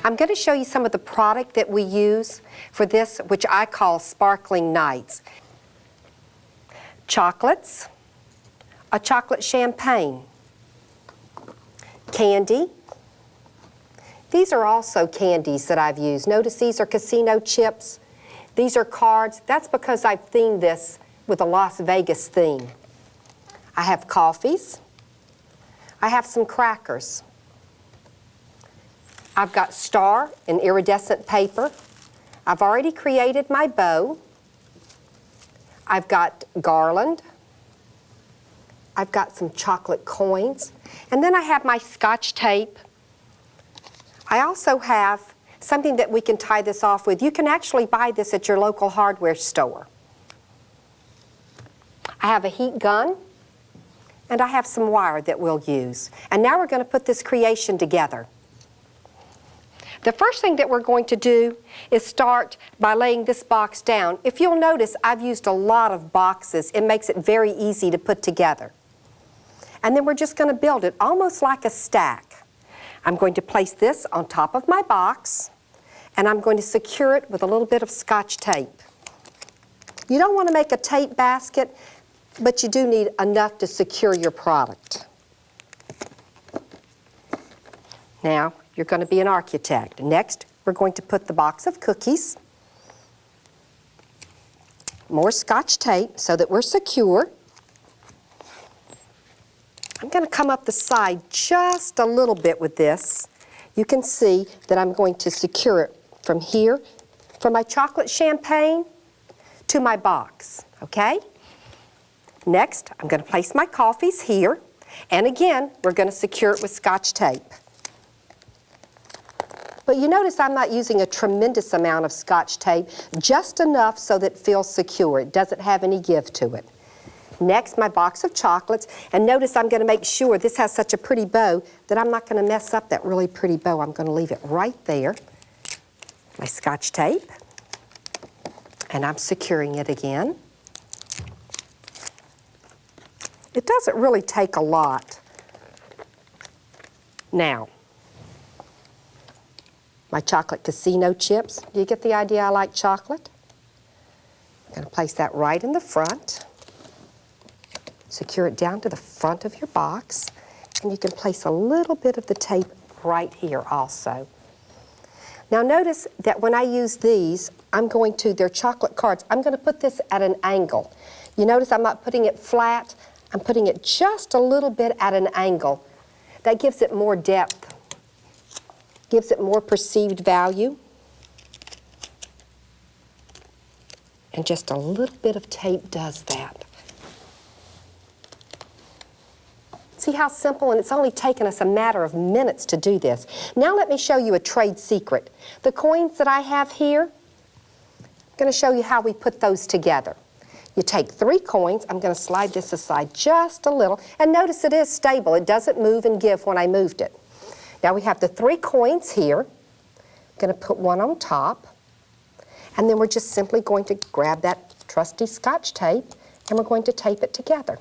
I'm going to show you some of the product that we use for this, which I call Sparkling Nights. Chocolates, a chocolate champagne, candy. These are also candies that I've used. Notice these are casino chips. These are cards. That's because I've themed this with a Las Vegas theme. I have coffees. I have some crackers. I've got star and iridescent paper. I've already created my bow. I've got garland. I've got some chocolate coins. And then I have my Scotch tape. I also have something that we can tie this off with. You can actually buy this at your local hardware store. I have a heat gun, and I have some wire that we'll use. And now we're going to put this creation together. The first thing that we're going to do is start by laying this box down. If you'll notice, I've used a lot of boxes. It makes it very easy to put together. And then we're just going to build it almost like a stack. I'm going to place this on top of my box, and I'm going to secure it with a little bit of Scotch tape. You don't want to make a tape basket, but you do need enough to secure your product. Now, you're going to be an architect. Next, we're going to put the box of cookies, more Scotch tape so that we're secure. I'm going to come up the side just a little bit with this. You can see that I'm going to secure it from here, from my chocolate champagne to my box, okay? Next, I'm going to place my coffees here, and again, we're going to secure it with Scotch tape. But you notice I'm not using a tremendous amount of Scotch tape, just enough so that it feels secure. It doesn't have any give to it. Next, my box of chocolates, and notice I'm going to make sure this has such a pretty bow that I'm not going to mess up that really pretty bow. I'm going to leave it right there. My Scotch tape, and I'm securing it again. It doesn't really take a lot. Now, my chocolate casino chips. Do you get the idea I like chocolate? I'm going to place that right in the front. Secure it down to the front of your box, and you can place a little bit of the tape right here also. Now notice that when I use these, they're chocolate cards, I'm going to put this at an angle. You notice I'm not putting it flat, I'm putting it just a little bit at an angle. That gives it more depth, gives it more perceived value. And just a little bit of tape does that. See how simple, and it's only taken us a matter of minutes to do this. Now let me show you a trade secret. The coins that I have here, I'm going to show you how we put those together. You take 3 coins, I'm going to slide this aside just a little, and notice it is stable. It doesn't move and give when I moved it. Now we have the 3 coins here. I'm going to put one on top, and then we're just simply going to grab that trusty Scotch tape, and we're going to tape it together.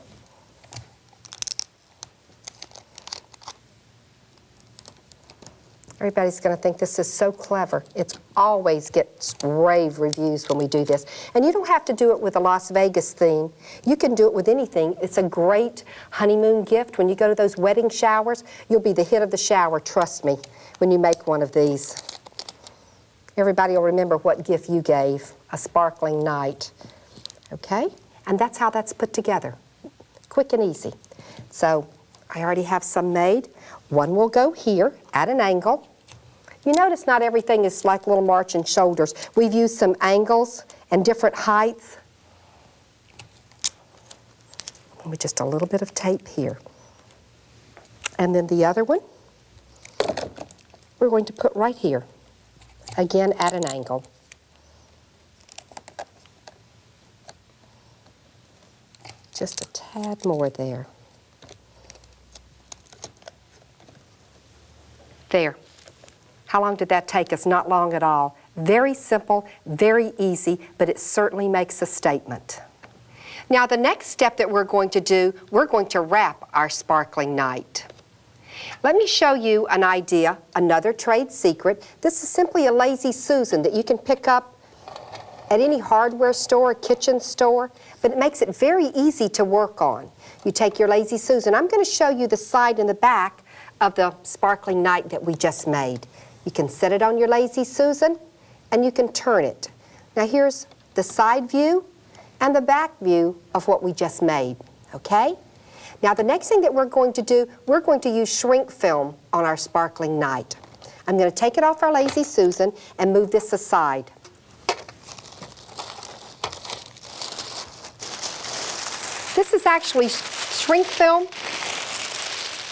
Everybody's going to think this is so clever. It always gets rave reviews when we do this. And you don't have to do it with a Las Vegas theme. You can do it with anything. It's a great honeymoon gift. When you go to those wedding showers, you'll be the hit of the shower, trust me, when you make one of these. Everybody will remember what gift you gave, a sparkling night. Okay? And that's how that's put together. Quick and easy. So I already have some made. One will go here at an angle. You notice not everything is like little marching shoulders. We've used some angles and different heights. With just a little bit of tape here. And then the other one, we're going to put right here, again at an angle. Just a tad more there. There. How long did that take us? Not long at all. Very simple, very easy, but it certainly makes a statement. Now the next step that we're going to do, we're going to wrap our sparkling night. Let me show you an idea, another trade secret. This is simply a Lazy Susan that you can pick up at any hardware store, kitchen store, but it makes it very easy to work on. You take your Lazy Susan. I'm going to show you the side and the back of the sparkling night that we just made. You can set it on your Lazy Susan and you can turn it. Now here's the side view and the back view of what we just made, okay? Now the next thing that we're going to do, we're going to use shrink film on our sparkling night. I'm going to take it off our Lazy Susan and move this aside. This is actually shrink film.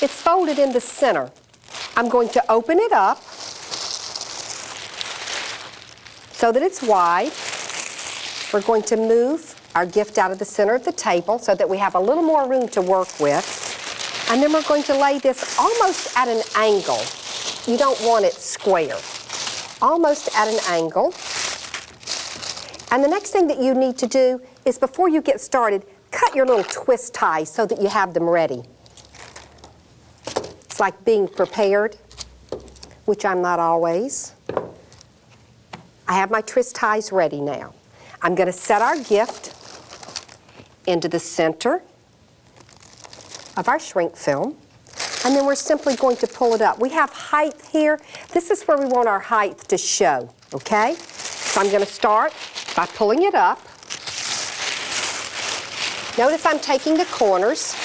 It's folded in the center. I'm going to open it up so that it's wide. We're going to move our gift out of the center of the table so that we have a little more room to work with. And then we're going to lay this almost at an angle. You don't want it square. Almost at an angle. And the next thing that you need to do is, before you get started, cut your little twist ties so that you have them ready. It's like being prepared, which I'm not always. I have my twist ties ready now. I'm going to set our gift into the center of our shrink film, and then we're simply going to pull it up. We have height here. This is where we want our height to show, okay? So I'm going to start by pulling it up. Notice I'm taking the corners.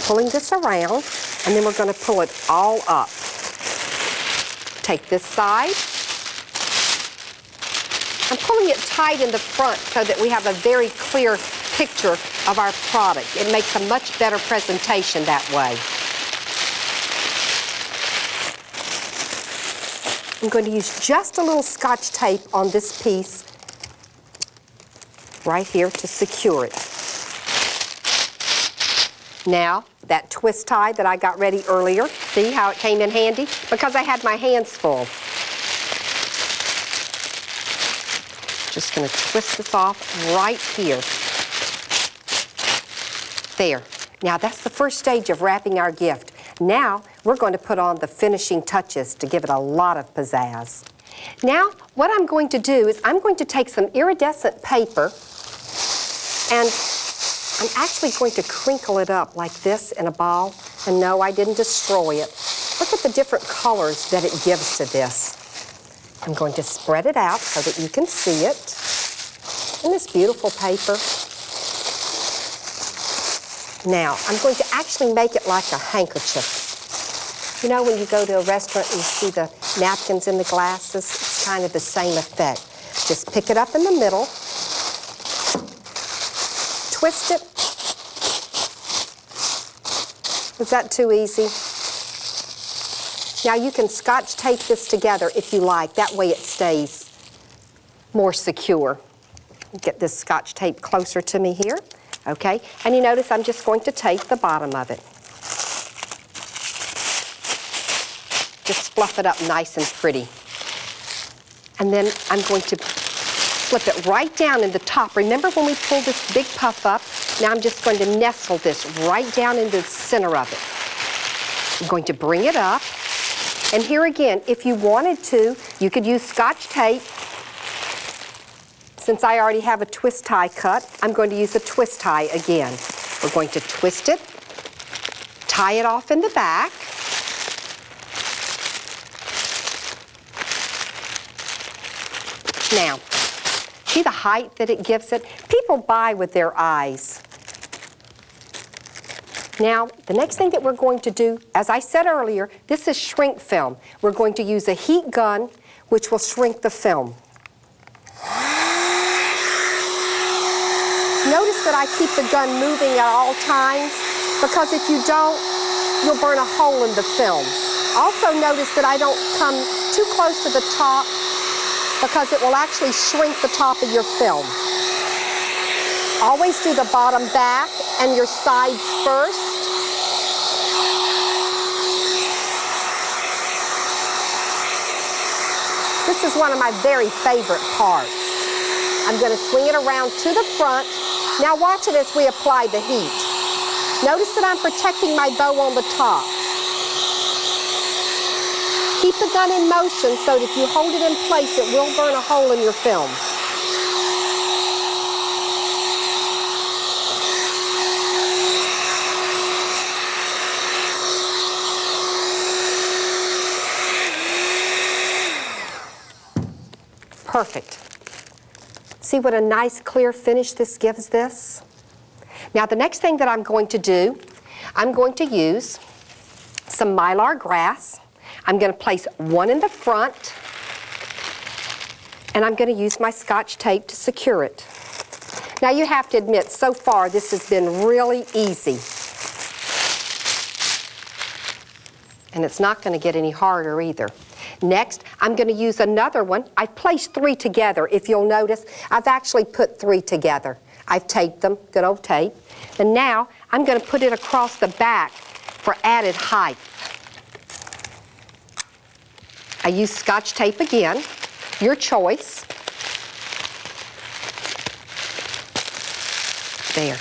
Pulling this around, and then we're going to pull it all up. Take this side. I'm pulling it tight in the front so that we have a very clear picture of our product. It makes a much better presentation that way. I'm going to use just a little Scotch tape on this piece right here to secure it. Now, that twist tie that I got ready earlier, see how it came in handy? Because I had my hands full. Just going to twist this off right here. There. Now, that's the first stage of wrapping our gift. Now, we're going to put on the finishing touches to give it a lot of pizzazz. Now, what I'm going to do is I'm going to take some iridescent paper and I'm actually going to crinkle it up like this in a ball. And no, I didn't destroy it. Look at the different colors that it gives to this. I'm going to spread it out so that you can see it in this beautiful paper. Now, I'm going to actually make it like a handkerchief. You know, when you go to a restaurant and you see the napkins in the glasses, it's kind of the same effect. Just pick it up in the middle, twist it. Was that too easy? Now you can Scotch tape this together if you like. That way it stays more secure. Get this Scotch tape closer to me here. Okay, and you notice I'm just going to tape the bottom of it. Just fluff it up nice and pretty. And then I'm going to slip it right down in the top. Remember when we pulled this big puff up? Now I'm just going to nestle this right down into the center of it. I'm going to bring it up. And here again, if you wanted to, you could use Scotch tape. Since I already have a twist tie cut, I'm going to use a twist tie again. We're going to twist it, tie it off in the back. Now, see the height that it gives it? People buy with their eyes. Now, the next thing that we're going to do, as I said earlier, this is shrink film. We're going to use a heat gun, which will shrink the film. Notice that I keep the gun moving at all times, because if you don't, you'll burn a hole in the film. Also notice that I don't come too close to the top, because it will actually shrink the top of your film. Always do the bottom back and your sides first. This is one of my very favorite parts. I'm going to swing it around to the front Now watch it as we apply the heat. Notice that I'm protecting my bow on the top. Keep the gun in motion so that if you hold it in place, it will burn a hole in your film. Perfect. See what a nice clear finish this gives this? Now the next thing that I'm going to do, I'm going to use some Mylar grass. I'm going to place one in the front, and I'm going to use my Scotch tape to secure it. Now you have to admit, so far this has been really easy. And it's not going to get any harder either. Next, I'm going to use another one. I've placed 3 together. If you'll notice, I've actually put 3 together. I've taped them, good old tape. And now I'm going to put it across the back for added height. I use Scotch tape again, your choice. There.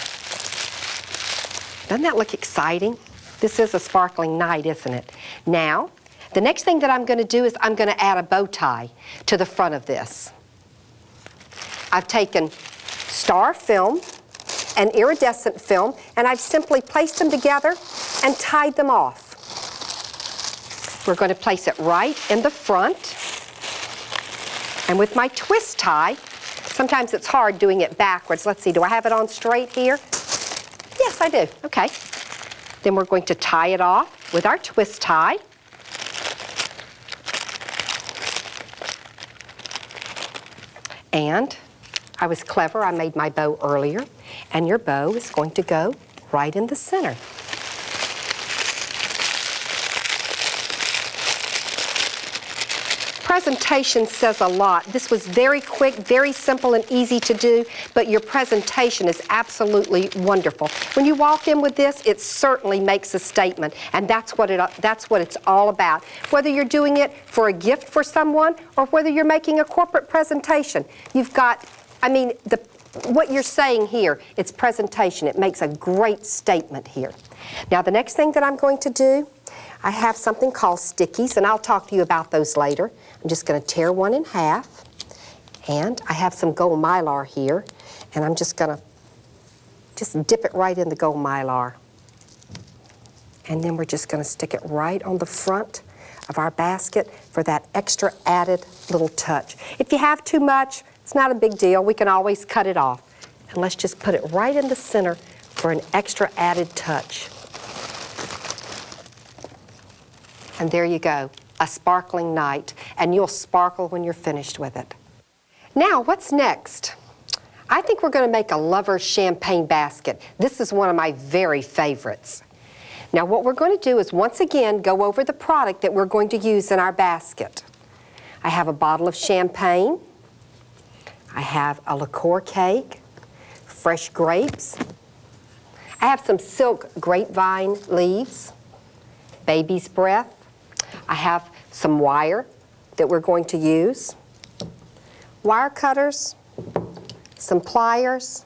Doesn't that look exciting? This is a sparkling night, isn't it? Now, the next thing that I'm going to do is I'm going to add a bow tie to the front of this. I've taken star film and iridescent film, and I've simply placed them together and tied them off. We're going to place it right in the front. And with my twist tie, sometimes it's hard doing it backwards. Let's see, do I have it on straight here? Yes, I do. Okay. Then we're going to tie it off with our twist tie. And I was clever, I made my bow earlier, and your bow is going to go right in the center. Presentation says a lot. This was very quick, very simple and easy to do, but your presentation is absolutely wonderful. When you walk in with this, it certainly makes a statement, and that's what it's all about. Whether you're doing it for a gift for someone or whether you're making a corporate presentation, you've got, I mean, what you're saying here, it's presentation. It makes a great statement here. Now, the next thing that I'm going to do, I have something called stickies, and I'll talk to you about those later. I'm just going to tear one in half, and I have some gold Mylar here, and I'm just going to dip it right in the gold Mylar. And then we're just going to stick it right on the front of our basket for that extra added little touch. If you have too much, it's not a big deal. We can always cut it off. And let's just put it right in the center for an extra added touch. And there you go, a sparkling night, and you'll sparkle when you're finished with it. Now, what's next? I think we're going to make a lover's champagne basket. This is one of my very favorites. Now, what we're going to do is once again go over the product that we're going to use in our basket. I have a bottle of champagne. I have a liqueur cake, fresh grapes. I have some silk grapevine leaves, baby's breath. I have some wire that we're going to use, wire cutters, some pliers.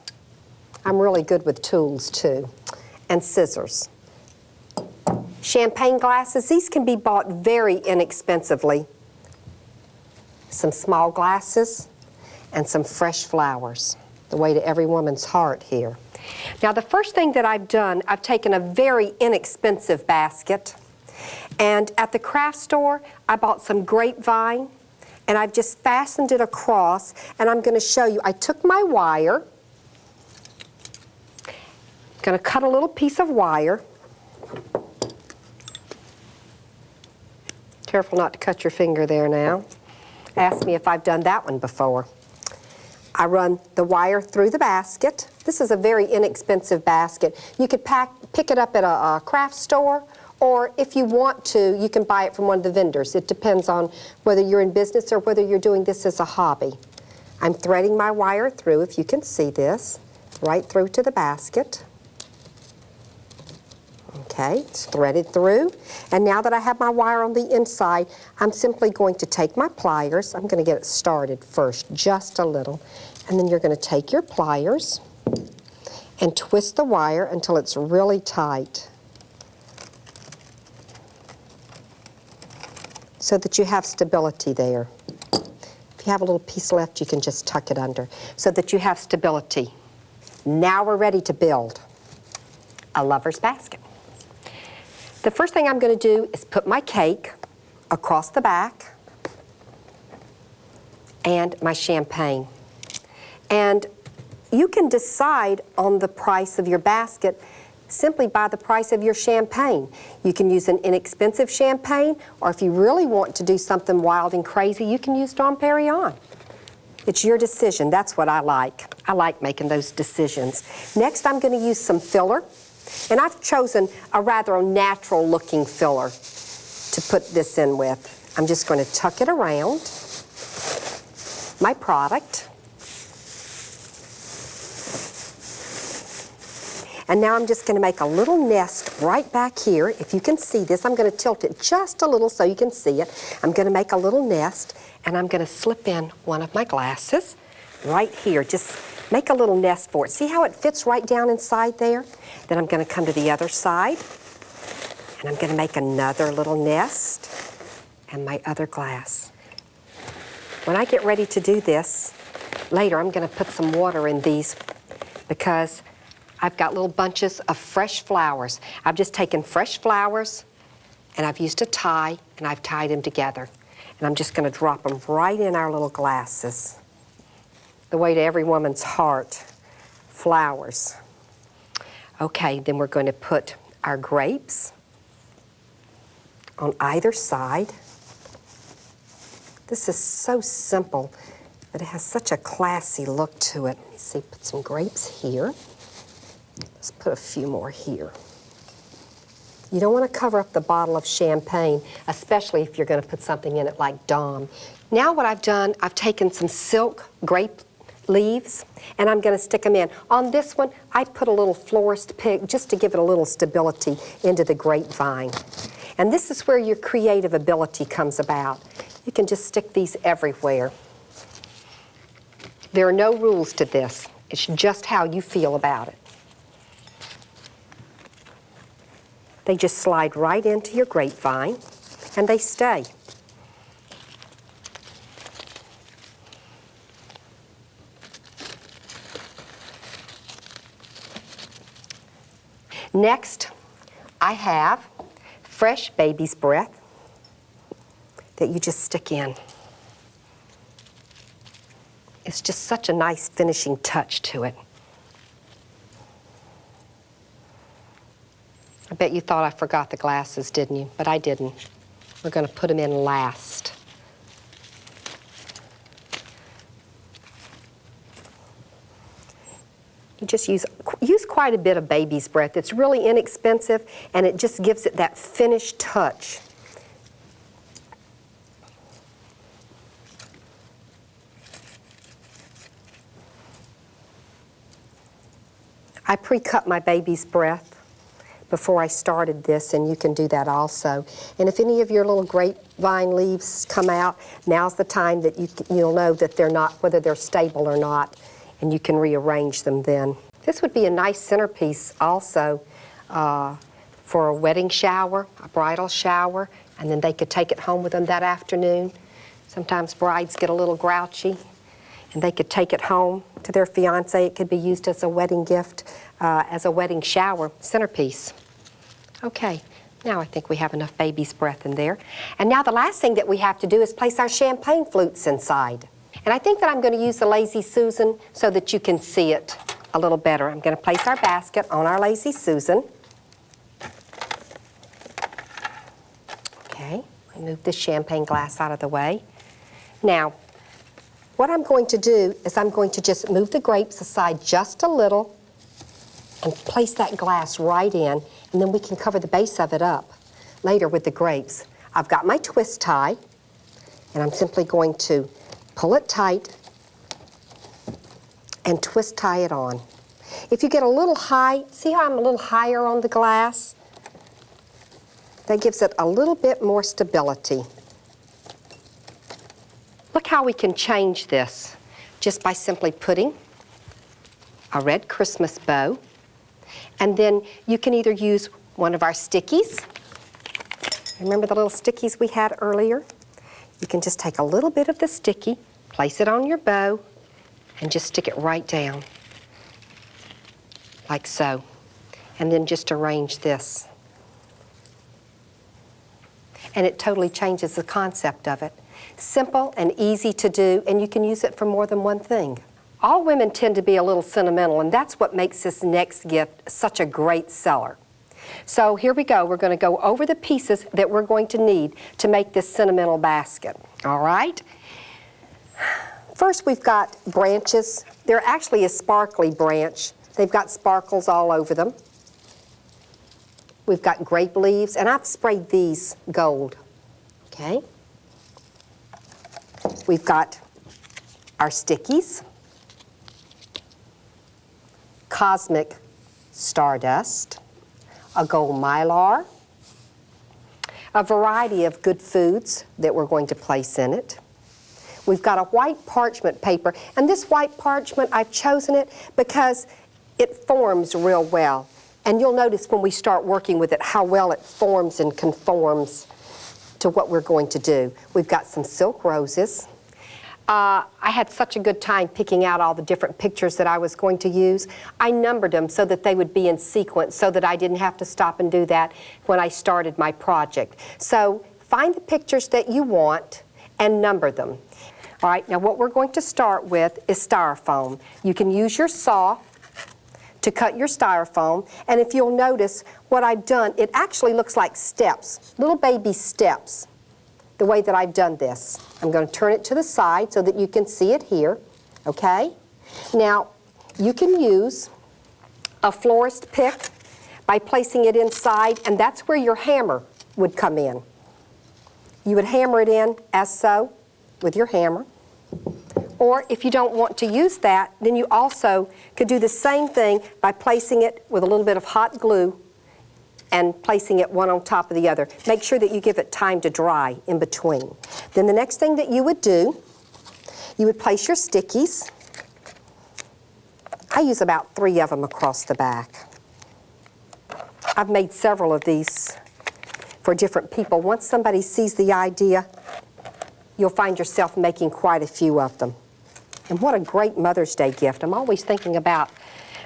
I'm really good with tools too, and scissors. Champagne glasses, these can be bought very inexpensively. Some small glasses and some fresh flowers, the way to every woman's heart here. Now the first thing that I've done, I've taken a very inexpensive basket, and at the craft store, I bought some grapevine, and I've just fastened it across, and I'm going to show you. I took my wire, going to cut a little piece of wire. Careful not to cut your finger there now. Ask me if I've done that one before. I run the wire through the basket. This is a very inexpensive basket. You could pick it up at a craft store, or if you want to, you can buy it from one of the vendors. It depends on whether you're in business or whether you're doing this as a hobby. I'm threading my wire through, if you can see this, right through to the basket. Okay, it's threaded through. And now that I have my wire on the inside, I'm simply going to take my pliers. I'm going to get it started first, just a little. And then you're going to take your pliers, and twist the wire until it's really tight so that you have stability there. If you have a little piece left, you can just tuck it under so that you have stability. Now we're ready to build a lover's basket. The first thing I'm going to do is put my cake across the back and my champagne. And you can decide on the price of your basket simply by the price of your champagne. You can use an inexpensive champagne, or if you really want to do something wild and crazy, you can use Dom Perignon. It's your decision. That's what I like. I like making those decisions. Next, I'm going to use some filler, and I've chosen a rather natural looking filler to put this in with. I'm just going to tuck it around my product. And now I'm just going to make a little nest right back here. If you can see this, I'm going to tilt it just a little so you can see it. I'm going to make a little nest, and I'm going to slip in one of my glasses right here. Just make a little nest for it. See how it fits right down inside there? Then I'm going to come to the other side, and I'm going to make another little nest and my other glass. When I get ready to do this, later I'm going to put some water in these because I've got little bunches of fresh flowers. I've just taken fresh flowers and I've used a tie and I've tied them together. And I'm just going to drop them right in our little glasses. The way to every woman's heart, flowers. Okay, then we're going to put our grapes on either side. This is so simple, but it has such a classy look to it. Let me see, put some grapes here. Let's put a few more here. You don't want to cover up the bottle of champagne, especially if you're going to put something in it like Dom. Now what I've done, I've taken some silk grape leaves, and I'm going to stick them in. On this one, I put a little florist pick just to give it a little stability into the grapevine. And this is where your creative ability comes about. You can just stick these everywhere. There are no rules to this. It's just how you feel about it. They just slide right into your grapevine, and they stay. Next, I have fresh baby's breath that you just stick in. It's just such a nice finishing touch to it. I bet you thought I forgot the glasses, didn't you? But I didn't. We're going to put them in last. You just use quite a bit of baby's breath. It's really inexpensive, and it just gives it that finished touch. I pre-cut my baby's breath before I started this, and you can do that also. And if any of your little grapevine leaves come out, now's the time that you'll know that they're not, whether they're stable or not, and you can rearrange them then. This would be a nice centerpiece also for a wedding shower, a bridal shower, and then they could take it home with them that afternoon. Sometimes brides get a little grouchy, and they could take it home to their fiancé. It could be used as a wedding gift, as a wedding shower centerpiece. Okay, now I think we have enough baby's breath in there. And now the last thing that we have to do is place our champagne flutes inside. And I think that I'm going to use the Lazy Susan so that you can see it a little better. I'm going to place our basket on our Lazy Susan. Okay, remove the champagne glass out of the way. Now, what I'm going to do is I'm going to just move the grapes aside just a little and place that glass right in, and then we can cover the base of it up later with the grapes. I've got my twist tie, and I'm simply going to pull it tight and twist tie it on. If you get a little high, see how I'm a little higher on the glass? That gives it a little bit more stability. Look how we can change this just by simply putting a red Christmas bow And then you can either use one of our stickies. Remember the little stickies we had earlier? You can just take a little bit of the sticky, place it on your bow, and just stick it right down, like so. And then just arrange this. And it totally changes the concept of it. Simple and easy to do, and you can use it for more than one thing. All women tend to be a little sentimental, and that's what makes this next gift such a great seller. So here we go. We're going to go over the pieces that we're going to need to make this sentimental basket. All right? First, we've got branches. They're actually a sparkly branch. They've got sparkles all over them. We've got grape leaves, and I've sprayed these gold. Okay? We've got our stickies, cosmic stardust, a gold mylar, a variety of good foods that we're going to place in it. We've got a white parchment paper, and this white parchment, I've chosen it because it forms real well. And you'll notice when we start working with it how well it forms and conforms to what we're going to do. We've got some silk roses. I had such a good time picking out all the different pictures that I was going to use. I numbered them so that they would be in sequence so that I didn't have to stop and do that when I started my project. So find the pictures that you want and number them. All right, now what we're going to start with is styrofoam. You can use your saw to cut your styrofoam, and if you'll notice what I've done, it actually looks like steps, little baby steps, the way that I've done this. I'm going to turn it to the side so that you can see it here, okay? Now, you can use a florist pick by placing it inside, and that's where your hammer would come in. You would hammer it in as so with your hammer. Or if you don't want to use that, then you also could do the same thing by placing it with a little bit of hot glue and placing it one on top of the other. Make sure that you give it time to dry in between. Then the next thing that you would do, you would place your stickies. I use about 3 of them across the back. I've made several of these for different people. Once somebody sees the idea, you'll find yourself making quite a few of them. And what a great Mother's Day gift. I'm always thinking about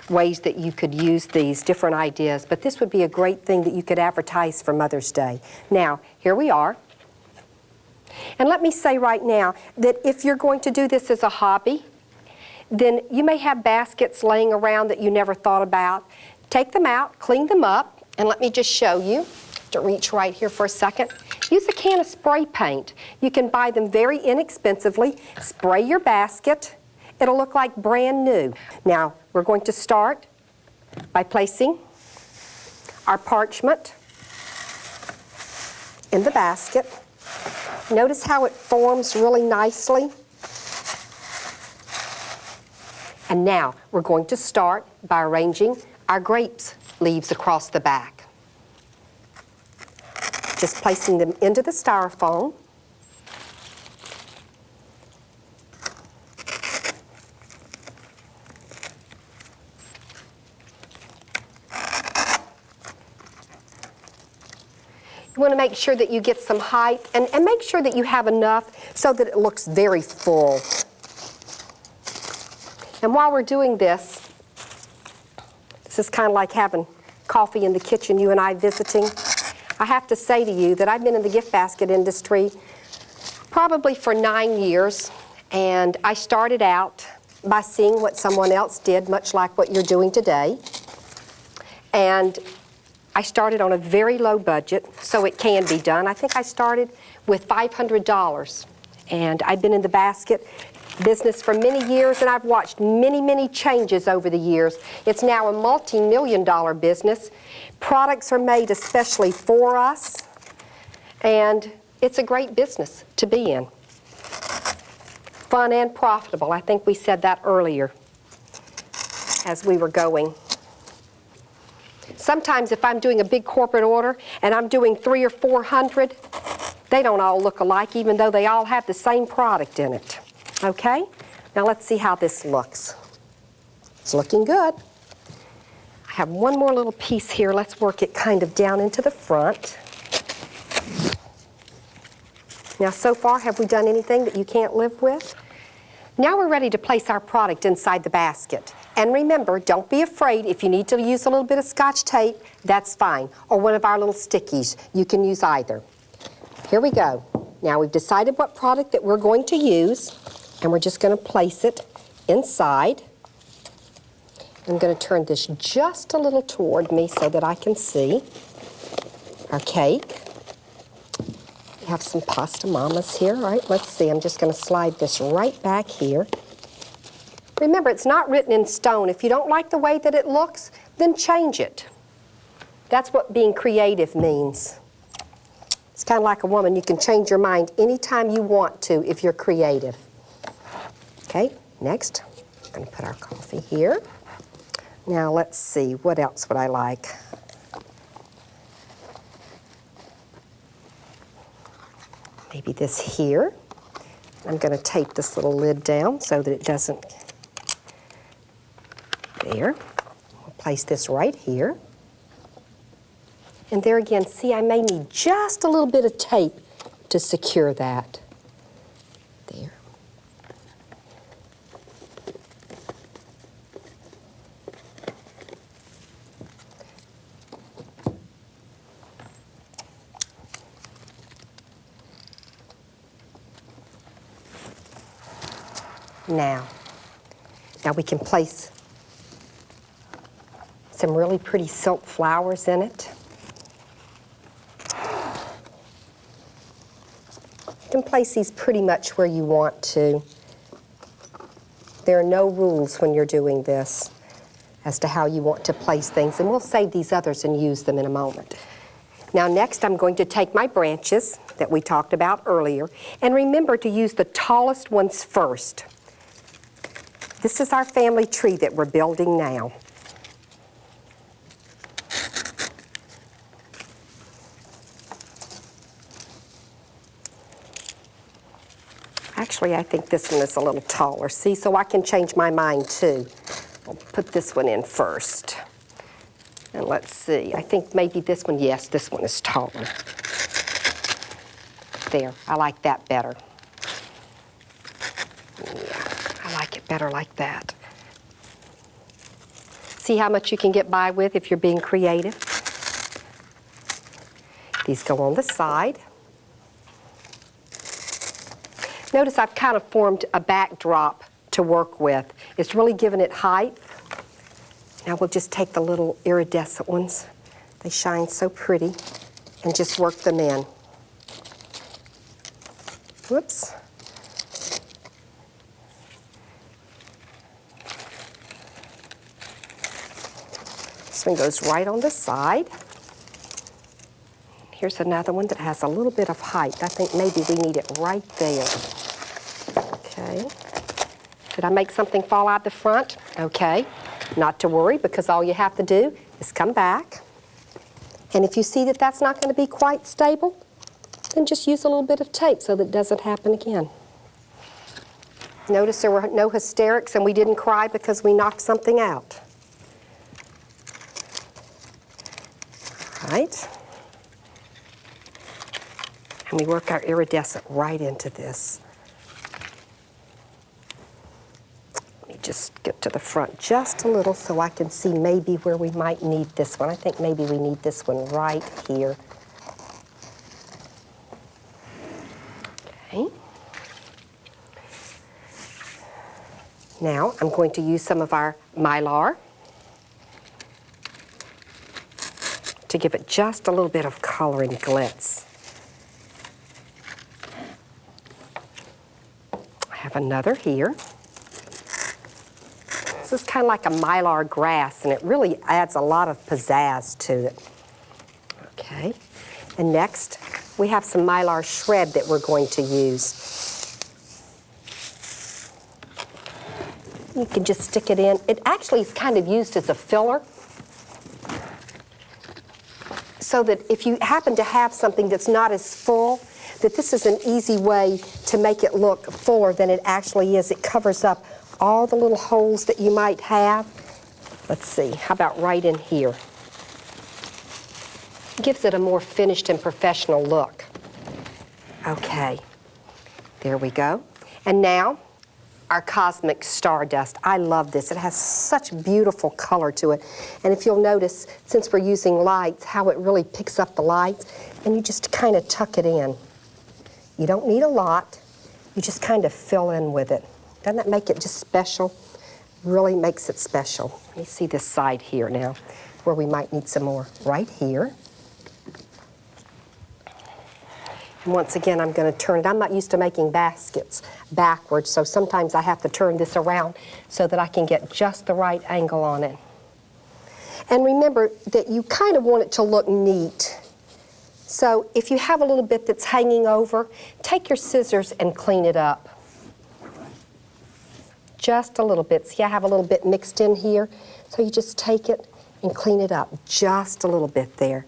ways that you could use these different ideas, but this would be a great thing that you could advertise for Mother's Day. Now, here we are. And let me say right now that if you're going to do this as a hobby, then you may have baskets laying around that you never thought about. Take them out, clean them up, and let me just show you. To reach right here for a second. Use a can of spray paint. You can buy them very inexpensively. Spray your basket. It'll look like brand new. Now, we're going to start by placing our parchment in the basket. Notice how it forms really nicely. And now, we're going to start by arranging our grapes leaves across the back. Just placing them into the styrofoam. You want to make sure that you get some height and make sure that you have enough so that it looks very full. And while we're doing this is kind of like having coffee in the kitchen, you and I visiting. I have to say to you that I've been in the gift basket industry probably for 9 years, and I started out by seeing what someone else did, much like what you're doing today. And I started on a very low budget, so it can be done. I think I started with $500, and I've been in the basket business for many years, and I've watched many, many changes over the years. It's now a multi-million-dollar business. Products are made especially for us, and it's a great business to be in. Fun and profitable. I think we said that earlier as we were going. Sometimes if I'm doing a big corporate order and I'm doing 300 or 400, they don't all look alike, even though they all have the same product in it. Okay? Now let's see how this looks. It's looking good. I have one more little piece here. Let's work it kind of down into the front. Now, so far, have we done anything that you can't live with? Now we're ready to place our product inside the basket. And remember, don't be afraid. If you need to use a little bit of Scotch tape, that's fine. Or one of our little stickies. You can use either. Here we go. Now we've decided what product that we're going to use, and we're just going to place it inside. I'm going to turn this just a little toward me so that I can see our cake. We have some pasta mamas here. All right, let's see. I'm just going to slide this right back here. Remember, it's not written in stone. If you don't like the way that it looks, then change it. That's what being creative means. It's kind of like a woman. You can change your mind anytime you want to if you're creative. Okay, next, I'm going to put our coffee here. Now, let's see. What else would I like? Maybe this here. I'm going to tape this little lid down so that it doesn't... There. We'll place this right here. And there again, see, I may need just a little bit of tape to secure that. There. Now we can place some really pretty silk flowers in it. You can place these pretty much where you want to. There are no rules when you're doing this as to how you want to place things, and we'll save these others and use them in a moment. Now next I'm going to take my branches that we talked about earlier, and remember to use the tallest ones first. This is our family tree that we're building now. Actually, I think this one is a little taller. See, so I can change my mind too. I'll put this one in first. And let's see, I think maybe this one, yes, this one is taller. There, I like that better. Yeah, I like it better like that. See how much you can get by with if you're being creative? These go on the side. Notice I've kind of formed a backdrop to work with. It's really giving it height. Now we'll just take the little iridescent ones. They shine so pretty, and just work them in. Whoops. This one goes right on the side. Here's another one that has a little bit of height. I think maybe we need it right there. Okay. Did I make something fall out the front? Okay. Not to worry, because all you have to do is come back. And if you see that that's not going to be quite stable, then just use a little bit of tape so that it doesn't happen again. Notice there were no hysterics and we didn't cry because we knocked something out. All right. And we work our iridescent right into this. Let me just get to the front just a little so I can see maybe where we might need this one. I think maybe we need this one right here. Okay. Now I'm going to use some of our Mylar to give it just a little bit of color and glitz. I have another here. This is kind of like a Mylar grass, and it really adds a lot of pizzazz to it. Okay, and next we have some Mylar shred that we're going to use. You can just stick it in. It actually is kind of used as a filler, so that if you happen to have something that's not as full, that this is an easy way to make it look fuller than it actually is. It covers up all the little holes that you might have. Let's see, how about right in here? Gives it a more finished and professional look. Okay, there we go. And now, our Cosmic Stardust. I love this. It has such beautiful color to it. And if you'll notice, since we're using lights, how it really picks up the lights, and you just kind of tuck it in. You don't need a lot. You just kind of fill in with it. Doesn't that make it just special? Really makes it special. Let me see this side here now, where we might need some more. Right here. And once again, I'm going to turn it. I'm not used to making baskets backwards, so sometimes I have to turn this around so that I can get just the right angle on it. And remember that you kind of want it to look neat. So if you have a little bit that's hanging over, take your scissors and clean it up. Just a little bit. See, I have a little bit mixed in here. So you just take it and clean it up just a little bit there.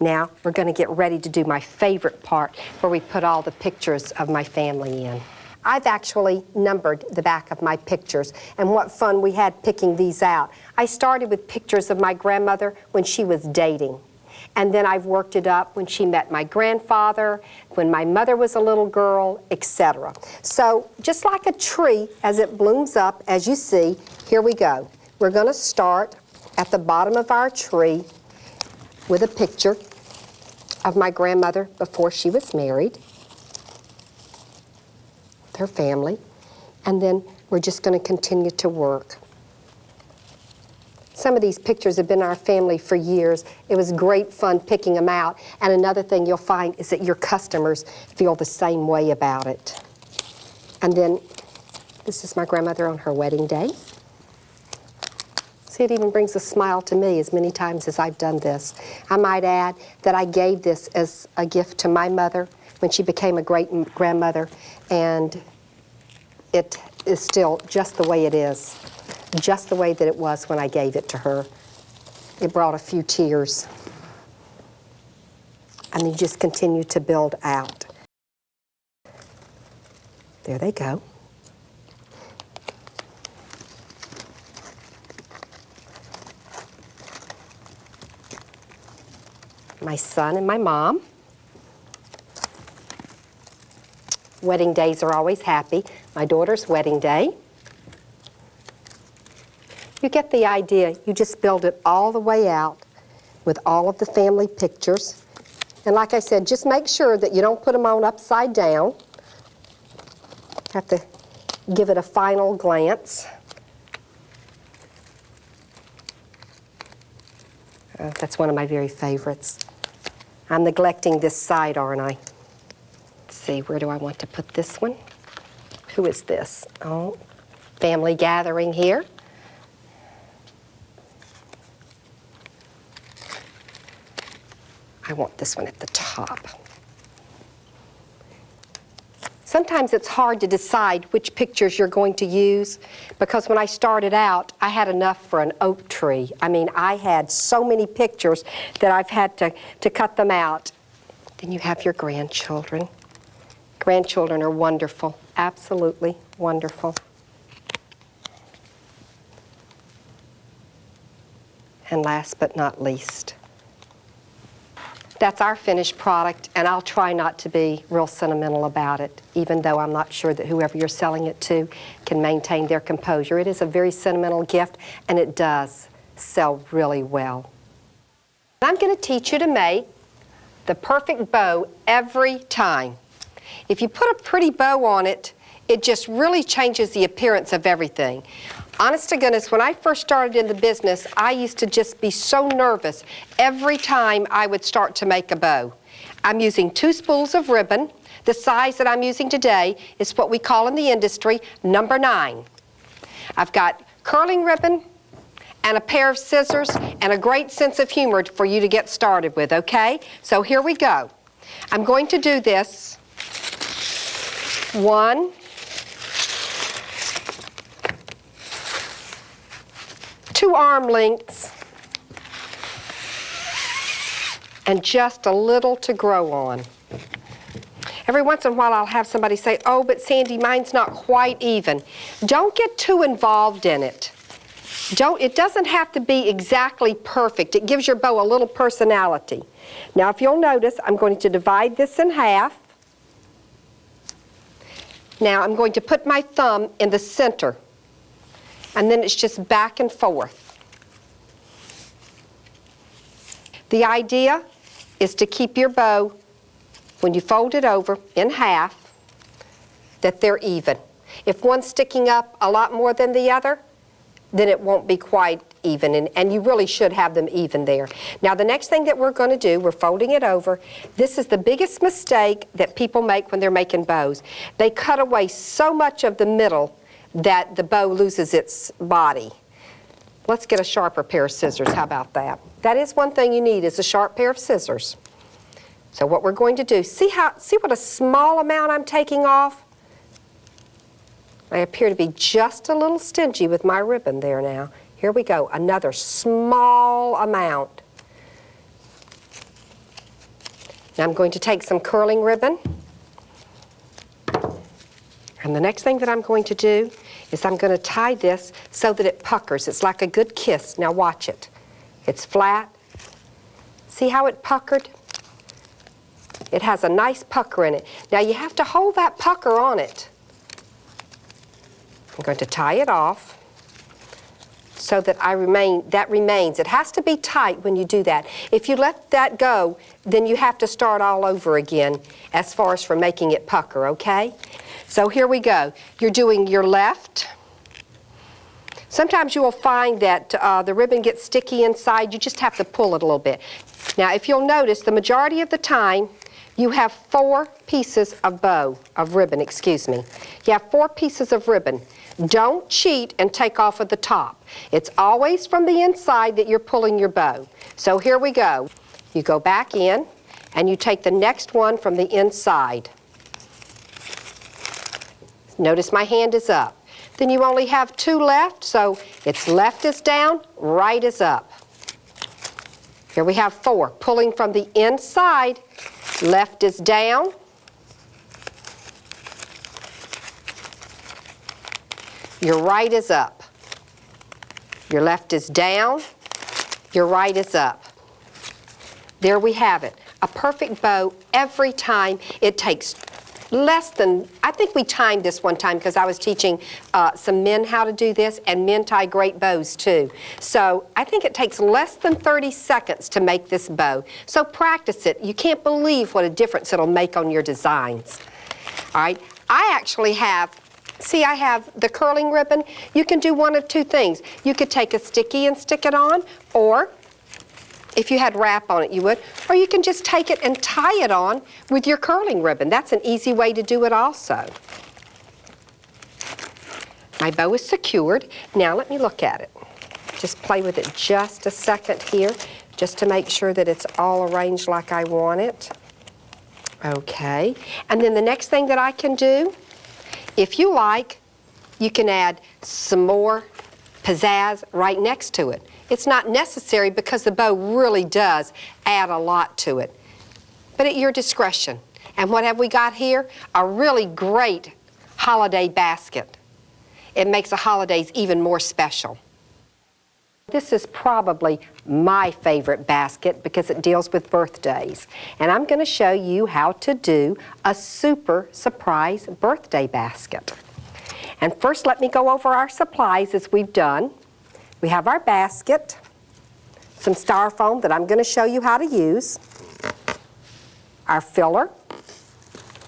Now, we're going to get ready to do my favorite part, where we put all the pictures of my family in. I've actually numbered the back of my pictures, and what fun we had picking these out. I started with pictures of my grandmother when she was dating, and then I've worked it up when she met my grandfather, when my mother was a little girl, etc. So, just like a tree, as it blooms up, as you see, here we go. We're going to start at the bottom of our tree with a picture of my grandmother before she was married, with her family, and then we're just going to continue to work. Some of these pictures have been in our family for years. It was great fun picking them out, and another thing you'll find is that your customers feel the same way about it. And then this is my grandmother on her wedding day. See, it even brings a smile to me as many times as I've done this. I might add that I gave this as a gift to my mother when she became a great grandmother, and it is still just the way it is, just the way that it was when I gave it to her. It brought a few tears. And you just continue to build out. There they go. My son and my mom. Wedding days are always happy. My daughter's wedding day. You get the idea. You just build it all the way out with all of the family pictures. And like I said, just make sure that you don't put them on upside down. Have to give it a final glance. That's one of my very favorites. I'm neglecting this side, aren't I? Let's see, where do I want to put this one? Who is this? Oh, family gathering here. I want this one at the top. Sometimes it's hard to decide which pictures you're going to use, because when I started out, I had enough for an oak tree. I mean, I had so many pictures that I've had to cut them out. Then you have your grandchildren. Grandchildren are wonderful, absolutely wonderful. And last but not least, that's our finished product, and I'll try not to be real sentimental about it, even though I'm not sure that whoever you're selling it to can maintain their composure. It is a very sentimental gift, and it does sell really well. I'm going to teach you to make the perfect bow every time. If you put a pretty bow on it, it just really changes the appearance of everything. Honest to goodness, when I first started in the business, I used to just be so nervous every time I would start to make a bow. I'm using 2 spools of ribbon. The size that I'm using today is what we call in the industry number 9. I've got curling ribbon and a pair of scissors and a great sense of humor for you to get started with, okay? So here we go. I'm going to do this 1, 2 arm lengths, and just a little to grow on. Every once in a while I'll have somebody say, oh, but Sandy, mine's not quite even. Don't get too involved in it. It doesn't have to be exactly perfect. It gives your bow a little personality. Now, if you'll notice, I'm going to divide this in half. Now, I'm going to put my thumb in the center, and then it's just back and forth. The idea is to keep your bow, when you fold it over in half, that they're even. If one's sticking up a lot more than the other, then it won't be quite even, and you really should have them even there. Now, the next thing that we're going to do, we're folding it over. This is the biggest mistake that people make when they're making bows. They cut away so much of the middle that the bow loses its body. Let's get a sharper pair of scissors. How about that? That is one thing you need, is a sharp pair of scissors. So what we're going to do, see what a small amount I'm taking off? I appear to be just a little stingy with my ribbon there now. Here we go, another small amount. Now I'm going to take some curling ribbon. And the next thing that I'm going to do is I'm going to tie this so that it puckers. It's like a good kiss. Now watch it. It's flat. See how it puckered? It has a nice pucker in it. Now you have to hold that pucker on it. I'm going to tie it off so that that remains. It has to be tight when you do that. If you let that go, then you have to start all over again as far as for making it pucker, okay? So here we go. You're doing your left. Sometimes you will find that the ribbon gets sticky inside. You just have to pull it a little bit. Now, if you'll notice, the majority of the time, you have 4 pieces of ribbon. You have 4 pieces of ribbon. Don't cheat and take off at the top. It's always from the inside that you're pulling your bow. So here we go. You go back in and you take the next one from the inside. Notice my hand is up. Then you only have 2 left, so it's left is down, right is up. Here we have 4. Pulling from the inside, left is down. Your right is up. Your left is down. Your right is up. There we have it. A perfect bow every time. It takes less than, I think we timed this one time because I was teaching some men how to do this, and men tie great bows too. So I think it takes less than 30 seconds to make this bow. So practice it. You can't believe what a difference it'll make on your designs. All right, I actually have, see, I have the curling ribbon. You can do one of 2 things. You could take a sticky and stick it on, or if you had wrap on it, you would. Or you can just take it and tie it on with your curling ribbon. That's an easy way to do it also. My bow is secured. Now let me look at it. Just play with it just a second here, just to make sure that it's all arranged like I want it. Okay. And then the next thing that I can do, if you like, you can add some more pizzazz right next to it. It's not necessary because the bow really does add a lot to it, but at your discretion. And what have we got here? A really great holiday basket. It makes the holidays even more special. This is probably my favorite basket because it deals with birthdays. And I'm going to show you how to do a super surprise birthday basket. And first, let me go over our supplies as we've done. We have our basket, some styrofoam that I'm going to show you how to use, our filler.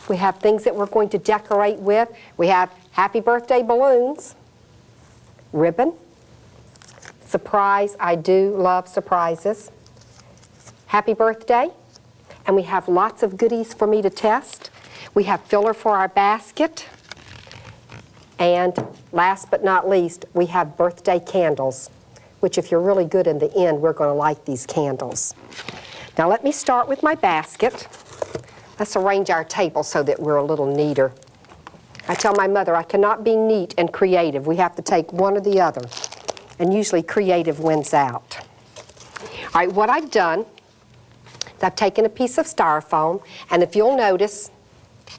We have things that we're going to decorate with. We have happy birthday balloons, ribbon, surprise. I do love surprises. Happy birthday. And we have lots of goodies for me to test. We have filler for our basket. And last but not least, we have birthday candles, which if you're really good in the end, we're going to light these candles. Now let me start with my basket. Let's arrange our table so that we're a little neater. I tell my mother I cannot be neat and creative. We have to take one or the other. And usually creative wins out. All right, what I've done is I've taken a piece of styrofoam, and if you'll notice,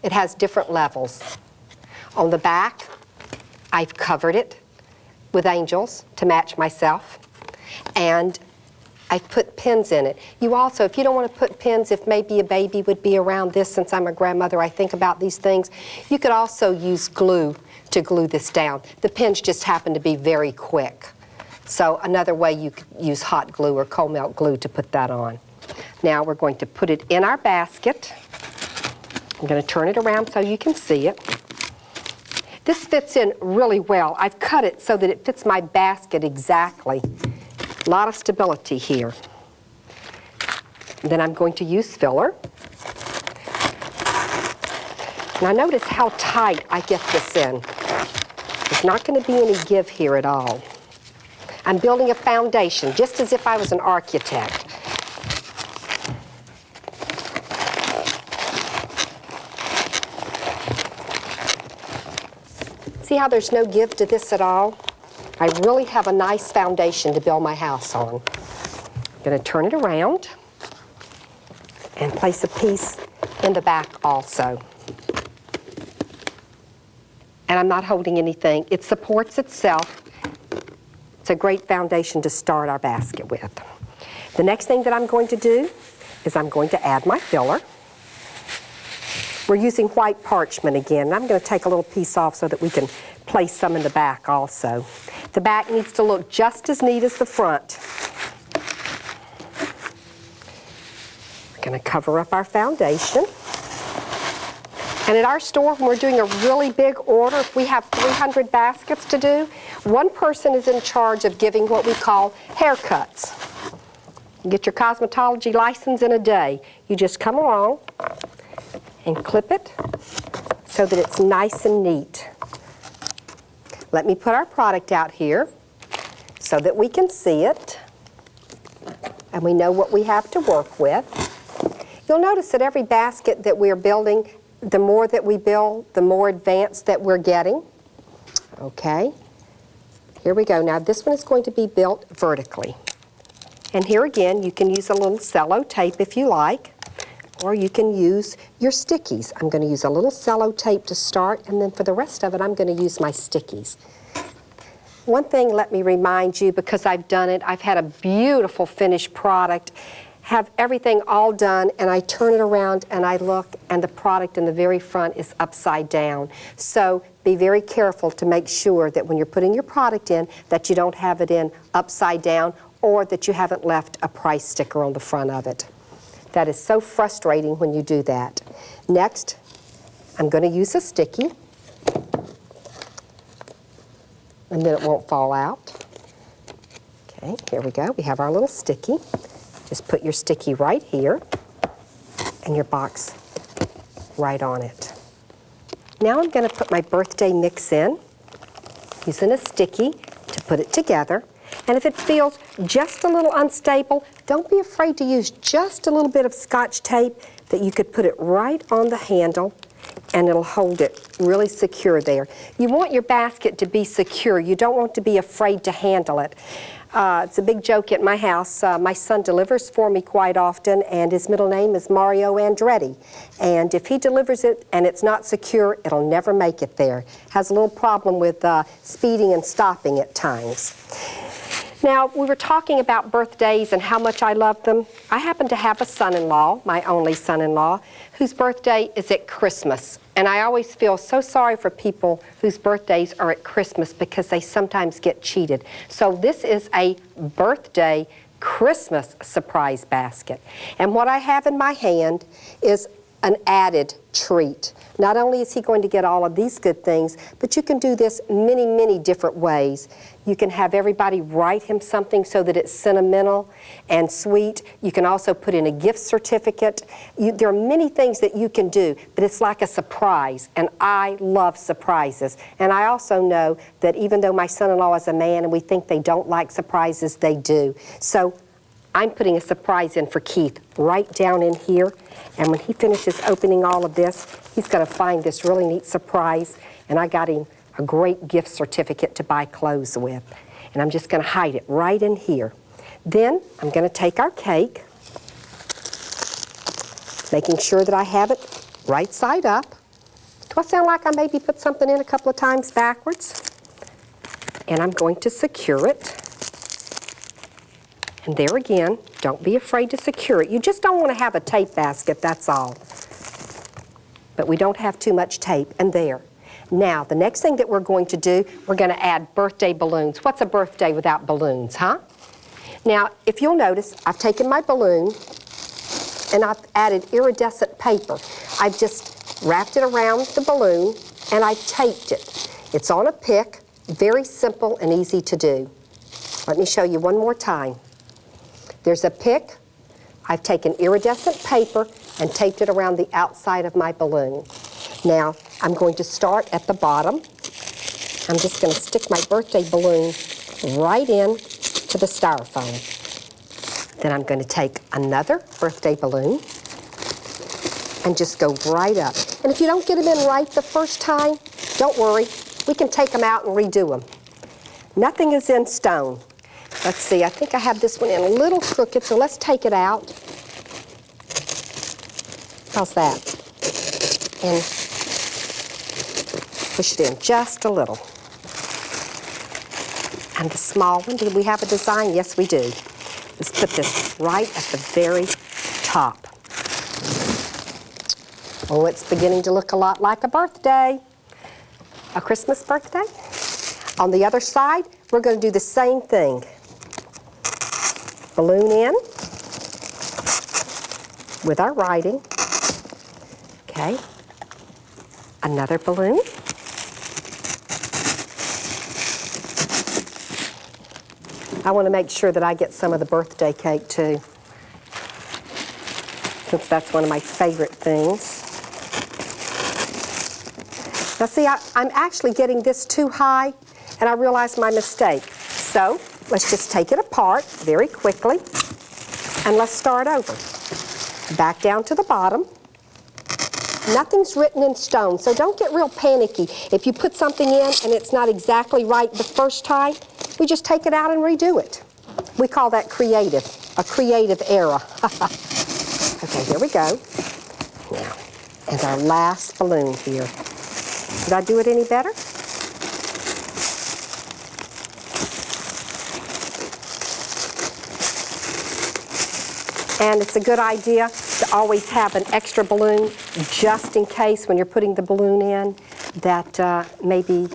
it has different levels. On the back, I've covered it with angels to match myself, and I put pins in it. You also, if you don't want to put pins, if maybe a baby would be around this, since I'm a grandmother, I think about these things, you could also use glue to glue this down. The pins just happen to be very quick. So another way, you could use hot glue or cold melt glue to put that on. Now we're going to put it in our basket. I'm going to turn it around so you can see it. This fits in really well. I've cut it so that it fits my basket exactly. A lot of stability here. And then I'm going to use filler. Now notice how tight I get this in. There's not going to be any give here at all. I'm building a foundation, just as if I was an architect. See how there's no give to this at all? I really have a nice foundation to build my house on. I'm going to turn it around and place a piece in the back also. And I'm not holding anything. It supports itself. It's a great foundation to start our basket with. The next thing that I'm going to do is I'm going to add my filler. We're using white parchment again, and I'm going to take a little piece off so that we can place some in the back also. The back needs to look just as neat as the front. We're going to cover up our foundation. And at our store, when we're doing a really big order, if we have 300 baskets to do, one person is in charge of giving what we call haircuts. You get your cosmetology license in a day. You just come along and clip it so that it's nice and neat. Let me put our product out here so that we can see it and we know what we have to work with. You'll notice that every basket that we're building, the more that we build, the more advanced that we're getting. Okay, here we go. Now this one is going to be built vertically. And here again, you can use a little cello tape if you like, or you can use your stickies. I'm going to use a little cello tape to start, and then for the rest of it, I'm going to use my stickies. One thing, let me remind you, because I've done it, I've had a beautiful finished product, have everything all done, and I turn it around and I look, and the product in the very front is upside down. So be very careful to make sure that when you're putting your product in, that you don't have it in upside down, or that you haven't left a price sticker on the front of it. That is so frustrating when you do that. Next, I'm going to use a sticky, and then it won't fall out. Okay, here we go. We have our little sticky. Just put your sticky right here, and your box right on it. Now I'm going to put my birthday mix in, using a sticky to put it together. And if it feels just a little unstable, don't be afraid to use just a little bit of Scotch tape that you could put it right on the handle, and it'll hold it really secure there. You want your basket to be secure. You don't want to be afraid to handle it. It's a big joke at my house. My son delivers for me quite often, and his middle name is Mario Andretti. And if he delivers it and it's not secure, it'll never make it there. Has a little problem with speeding and stopping at times. Now, we were talking about birthdays and how much I love them. I happen to have a son-in-law, my only son-in-law, whose birthday is at Christmas. And I always feel so sorry for people whose birthdays are at Christmas because they sometimes get cheated. So this is a birthday Christmas surprise basket. And what I have in my hand is an added treat. Not only is he going to get all of these good things, but you can do this many, many different ways. You can have everybody write him something so that it's sentimental and sweet. You can also put in a gift certificate. There are many things that you can do, but it's like a surprise, and I love surprises. And I also know that even though my son-in-law is a man and we think they don't like surprises, they do. So I'm putting a surprise in for Keith right down in here, and when he finishes opening all of this, he's going to find this really neat surprise, and I got him a great gift certificate to buy clothes with. And I'm just going to hide it right in here. Then I'm going to take our cake, making sure that I have it right side up. Do I sound like I maybe put something in a couple of times backwards? and I'm going to secure it. And there again, don't be afraid to secure it. You just don't want to have a tape basket, that's all. But we don't have too much tape, and there. Now, the next thing that we're going to do, we're going to add birthday balloons. What's a birthday without balloons, huh? Now, if you'll notice, I've taken my balloon and I've added iridescent paper. I've just wrapped it around the balloon and I've taped it. It's on a pick, very simple and easy to do. Let me show you one more time. There's a pick. I've taken iridescent paper and taped it around the outside of my balloon. Now, I'm going to start at the bottom. I'm just going to stick my birthday balloon right in to the styrofoam. Then I'm going to take another birthday balloon and just go right up. And if you don't get them in right the first time, don't worry. We can take them out and redo them. Nothing is in stone. Let's see, I think I have this one in a little crooked, so let's take it out. How's that? And push it in just a little. And the small one, do we have a design? Yes, we do. Let's put this right at the very top. Oh, it's beginning to look a lot like a birthday. A Christmas birthday. On the other side, we're going to do the same thing. Balloon in with our writing. Okay. Another balloon. I want to make sure that I get some of the birthday cake too, since that's one of my favorite things. Now see, I'm actually getting this too high, and I realized my mistake. So let's just take it apart very quickly, and let's start over. Back down to the bottom. Nothing's written in stone, so don't get real panicky. If you put something in and it's not exactly right the first time, we just take it out and redo it. We call that creative, a creative error. Okay, here we go. Now, and our last balloon here. Did I do it any better? And it's a good idea to always have an extra balloon just in case when you're putting the balloon in that maybe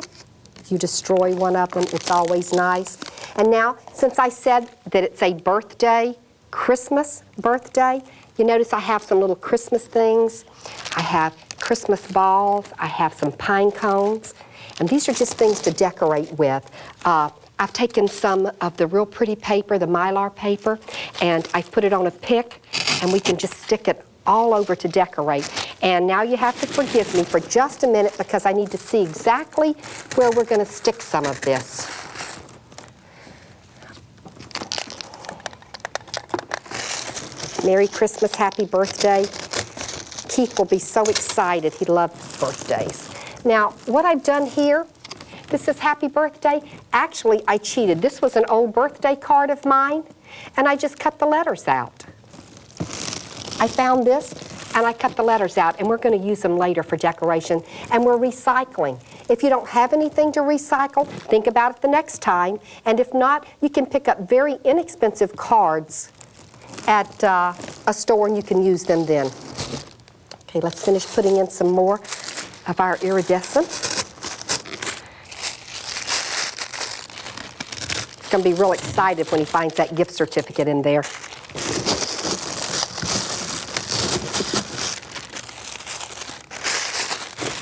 you destroy one of them. It's always nice. And now, since I said that it's a birthday, Christmas birthday, you notice I have some little Christmas things. I have Christmas balls. I have some pine cones. And these are just things to decorate with. I've taken some of the real pretty paper, the Mylar paper, and I've put it on a pick, and we can just stick it all over to decorate. And now you have to forgive me for just a minute because I need to see exactly where we're going to stick some of this. Merry Christmas, happy birthday. Keith will be so excited. He loves birthdays. Now, what I've done here, this is happy birthday. Actually, I cheated. This was an old birthday card of mine, and I just cut the letters out. I found this, and I cut the letters out, and we're going to use them later for decoration, and we're recycling. If you don't have anything to recycle, think about it the next time, and if not, you can pick up very inexpensive cards at a store, and you can use them then. Okay, let's finish putting in some more of our iridescent. He's going to be real excited when he finds that gift certificate in there.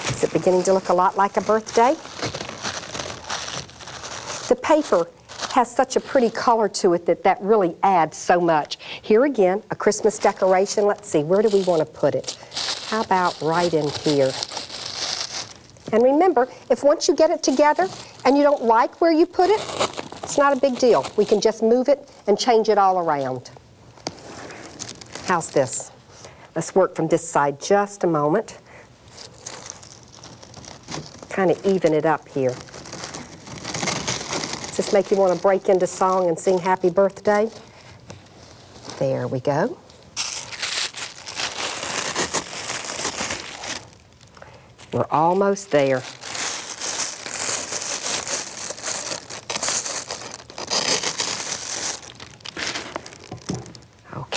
Is it beginning to look a lot like a birthday? The paper has such a pretty color to it that really adds so much. Here again, a Christmas decoration. Let's see, where do we want to put it? How about right in here? And remember, if once you get it together and you don't like where you put it, it's not a big deal. We can just move it and change it all around. How's this? Let's work from this side just a moment. Kind of even it up here. Does this make you want to break into song and sing happy birthday? There we go. We're almost there.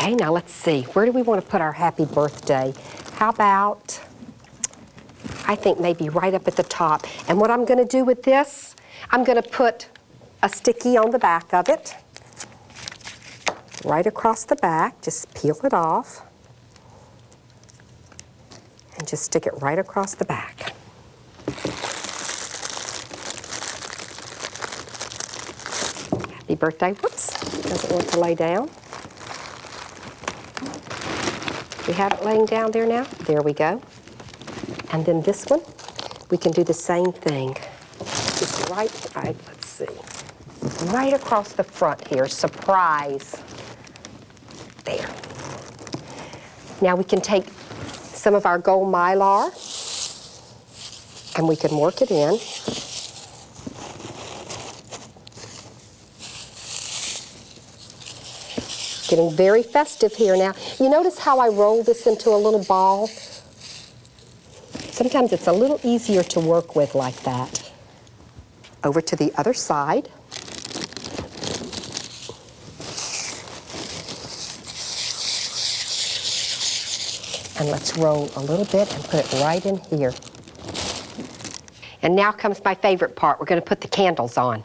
Okay, now let's see. Where do we want to put our happy birthday? How about, I think maybe right up at the top. And what I'm going to do with this, I'm going to put a sticky on the back of it. Right across the back. Just peel it off. And just stick it right across the back. Happy birthday. Whoops. Doesn't want to lay down. We have it laying down there now. There we go. And then this one, we can do the same thing. Just right, let's see. Right across the front here. Surprise. There. Now we can take some of our gold mylar and we can work it in. Getting very festive here now. You notice how I roll this into a little ball? Sometimes it's a little easier to work with like that. Over to the other side. And let's roll a little bit and put it right in here. And now comes my favorite part. We're going to put the candles on.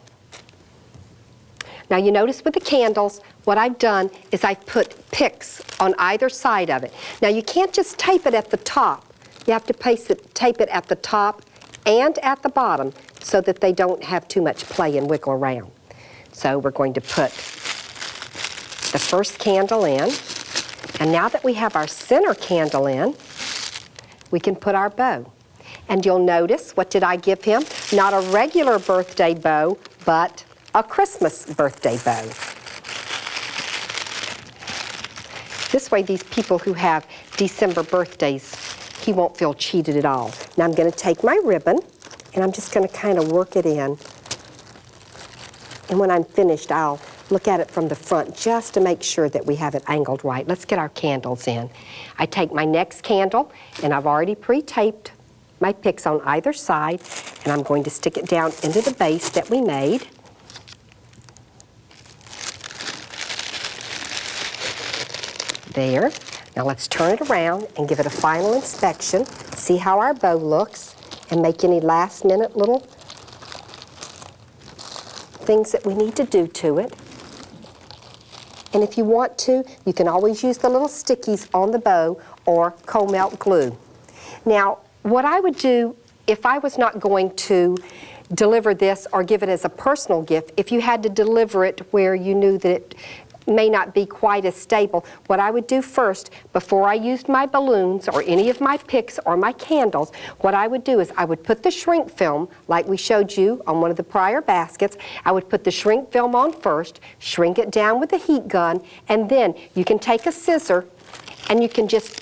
Now you notice with the candles, what I've done is I've put picks on either side of it. Now you can't just tape it at the top. You have to tape it at the top and at the bottom so that they don't have too much play and wiggle around. So we're going to put the first candle in. And now that we have our center candle in, we can put our bow. And you'll notice, what did I give him? Not a regular birthday bow, but a Christmas birthday bow. This way, these people who have December birthdays, he won't feel cheated at all. Now I'm going to take my ribbon, and I'm just going to kind of work it in. And when I'm finished, I'll look at it from the front just to make sure that we have it angled right. Let's get our candles in. I take my next candle, and I've already pre-taped my picks on either side, and I'm going to stick it down into the base that we made. There. Now let's turn it around and give it a final inspection, see how our bow looks, and make any last-minute little things that we need to do to it. And if you want to, you can always use the little stickies on the bow or cold melt glue. Now, what I would do if I was not going to deliver this or give it as a personal gift, if you had to deliver it where you knew that it may not be quite as stable, what I would do first, before I used my balloons or any of my picks or my candles, what I would do is I would put the shrink film, like we showed you on one of the prior baskets. I would put the shrink film on first, shrink it down with a heat gun, and then you can take a scissor and you can just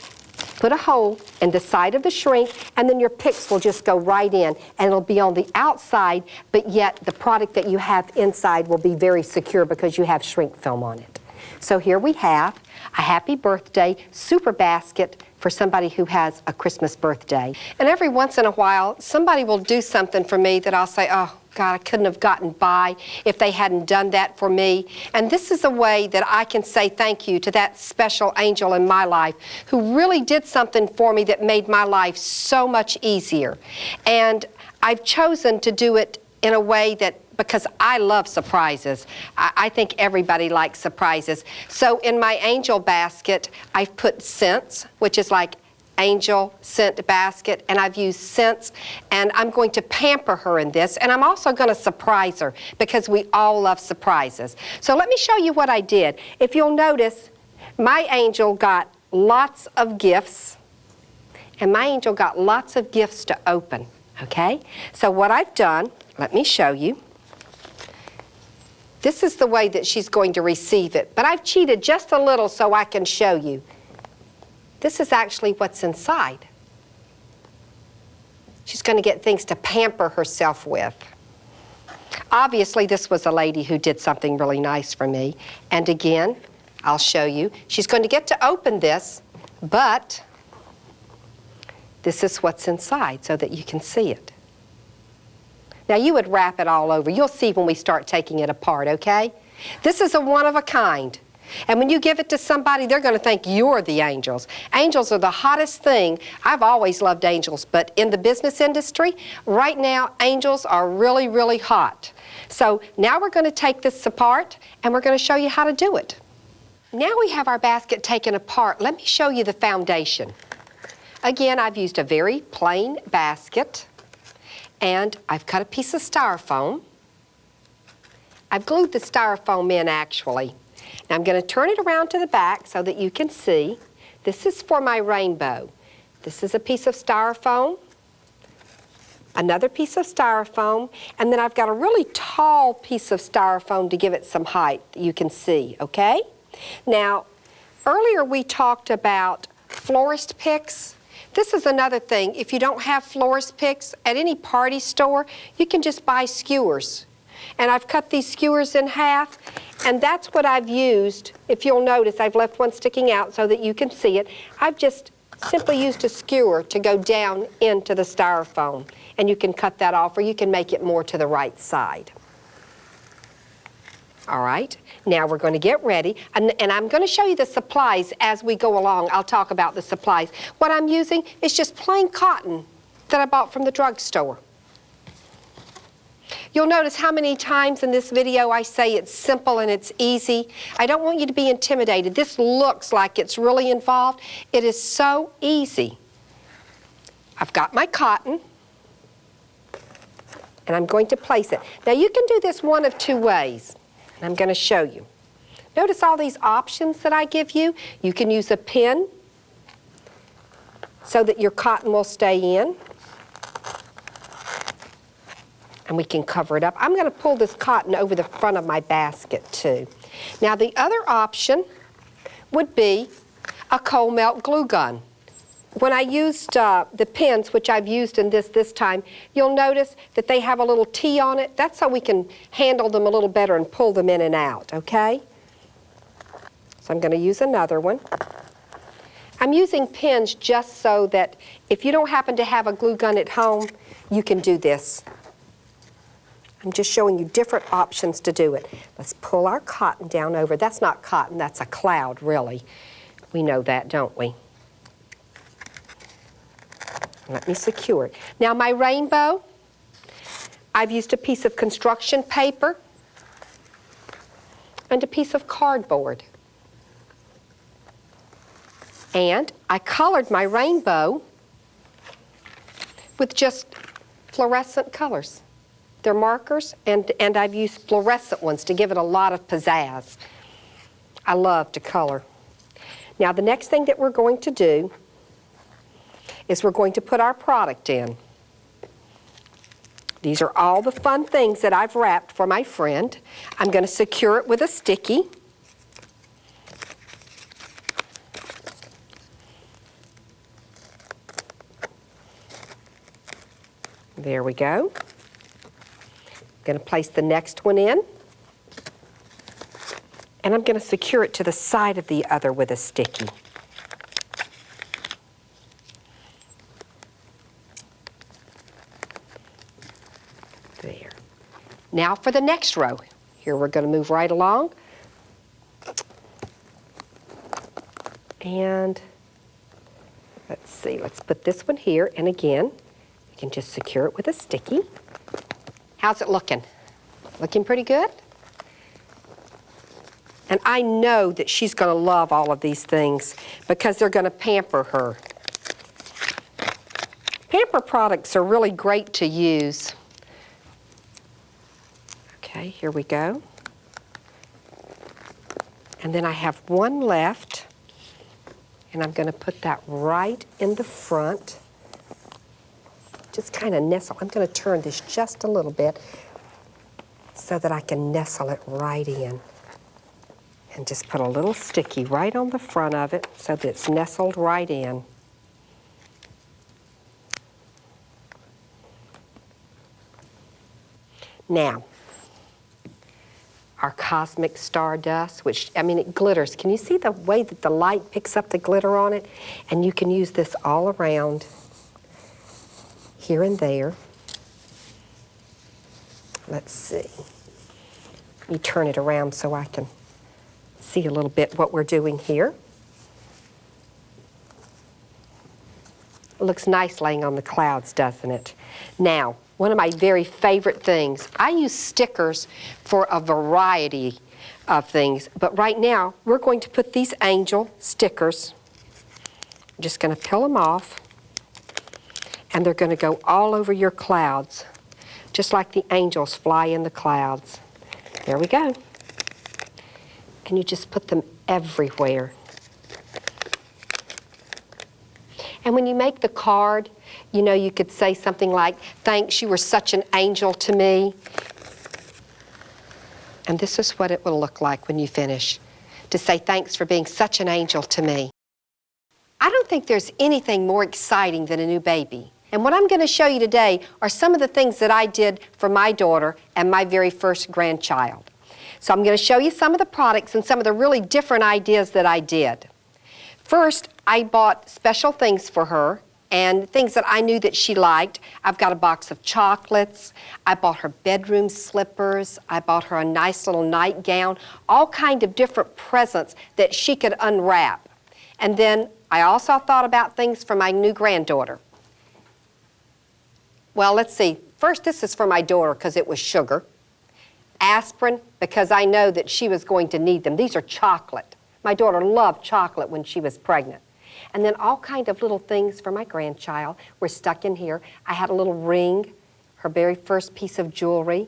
put a hole in the side of the shrink, and then your picks will just go right in, and it'll be on the outside, but yet the product that you have inside will be very secure because you have shrink film on it. So here we have a happy birthday super basket for somebody who has a Christmas birthday. And every once in a while, somebody will do something for me that I'll say, oh, God, I couldn't have gotten by if they hadn't done that for me. And this is a way that I can say thank you to that special angel in my life who really did something for me that made my life so much easier. And I've chosen to do it in a way that, because I love surprises. I think everybody likes surprises. So in my angel basket, I've put scents, which is like angel scent basket, and I've used scents, and I'm going to pamper her in this, and I'm also going to surprise her because we all love surprises. So let me show you what I did. If you'll notice, my angel got lots of gifts, and my angel got lots of gifts to open, okay? So what I've done, let me show you. This is the way that she's going to receive it, but I've cheated just a little so I can show you. This is actually what's inside. She's going to get things to pamper herself with. Obviously, this was a lady who did something really nice for me. And again, I'll show you. She's going to get to open this, but this is what's inside so that you can see it. Now, you would wrap it all over. You'll see when we start taking it apart, okay? This is a one-of-a-kind. And when you give it to somebody, they're going to think you're the angels. Angels are the hottest thing. I've always loved angels, but in the business industry, right now, angels are really, really hot. So now we're going to take this apart, and we're going to show you how to do it. Now we have our basket taken apart. Let me show you the foundation. Again, I've used a very plain basket, and I've cut a piece of styrofoam. I've glued the styrofoam in, actually. Now I'm going to turn it around to the back so that you can see. This is for my rainbow. This is a piece of styrofoam, another piece of styrofoam, and then I've got a really tall piece of styrofoam to give it some height that you can see, okay? Now, earlier we talked about florist picks. This is another thing. If you don't have florist picks at any party store, you can just buy skewers. And I've cut these skewers in half, and that's what I've used. If you'll notice, I've left one sticking out so that you can see it. I've just simply used a skewer to go down into the styrofoam, and you can cut that off, or you can make it more to the right side. All right, now we're going to get ready, and I'm going to show you the supplies as we go along. I'll talk about the supplies. What I'm using is just plain cotton that I bought from the drugstore. You'll notice how many times in this video I say it's simple and it's easy. I don't want you to be intimidated. This looks like it's really involved. It is so easy. I've got my cotton, and I'm going to place it. Now you can do this one of two ways, and I'm going to show you. Notice all these options that I give you. You can use a pin so that your cotton will stay in. And we can cover it up. I'm going to pull this cotton over the front of my basket too. Now the other option would be a cold melt glue gun. When I used the pins, which I've used in this time, you'll notice that they have a little T on it. That's so we can handle them a little better and pull them in and out, okay? So I'm going to use another one. I'm using pins just so that if you don't happen to have a glue gun at home, you can do this. I'm just showing you different options to do it. Let's pull our cotton down over. That's not cotton, that's a cloud, really. We know that, don't we? Let me secure it. Now my rainbow, I've used a piece of construction paper and a piece of cardboard. And I colored my rainbow with just fluorescent colors. They're markers, and I've used fluorescent ones to give it a lot of pizzazz. I love to color. Now the next thing that we're going to do is we're going to put our product in. These are all the fun things that I've wrapped for my friend. I'm going to secure it with a sticky. There we go. I'm going to place the next one in, and I'm going to secure it to the side of the other with a sticky. There. Now for the next row. Here we're going to move right along. And let's see, let's put this one here, and again, you can just secure it with a sticky. How's it looking? Looking pretty good? And I know that she's going to love all of these things because they're going to pamper her. Pamper products are really great to use. Okay, here we go. And then I have one left, and I'm going to put that right in the front. Just kind of nestle. I'm going to turn this just a little bit so that I can nestle it right in. And just put a little sticky right on the front of it so that it's nestled right in. Now, our Cosmic Stardust, which, I mean, it glitters. Can you see the way that the light picks up the glitter on it? And you can use this all around, here and there. Let's see. Let me turn it around so I can see a little bit what we're doing here. It looks nice laying on the clouds, doesn't it? Now, one of my very favorite things, I use stickers for a variety of things, but right now we're going to put these angel stickers, I'm just going to peel them off, and they're going to go all over your clouds, just like the angels fly in the clouds. There we go. And you just put them everywhere. And when you make the card, you know, you could say something like, "Thanks, you were such an angel to me." And this is what it will look like when you finish, to say, "Thanks for being such an angel to me." I don't think there's anything more exciting than a new baby. And what I'm going to show you today are some of the things that I did for my daughter and my very first grandchild. So I'm going to show you some of the products and some of the really different ideas that I did. First, I bought special things for her and things that I knew that she liked. I've got a box of chocolates. I bought her bedroom slippers. I bought her a nice little nightgown, all kind of different presents that she could unwrap. And then I also thought about things for my new granddaughter. Well, let's see. First, this is for my daughter because it was sugar. Aspirin, because I know that she was going to need them. These are chocolate. My daughter loved chocolate when she was pregnant. And then all kind of little things for my grandchild were stuck in here. I had a little ring, her very first piece of jewelry.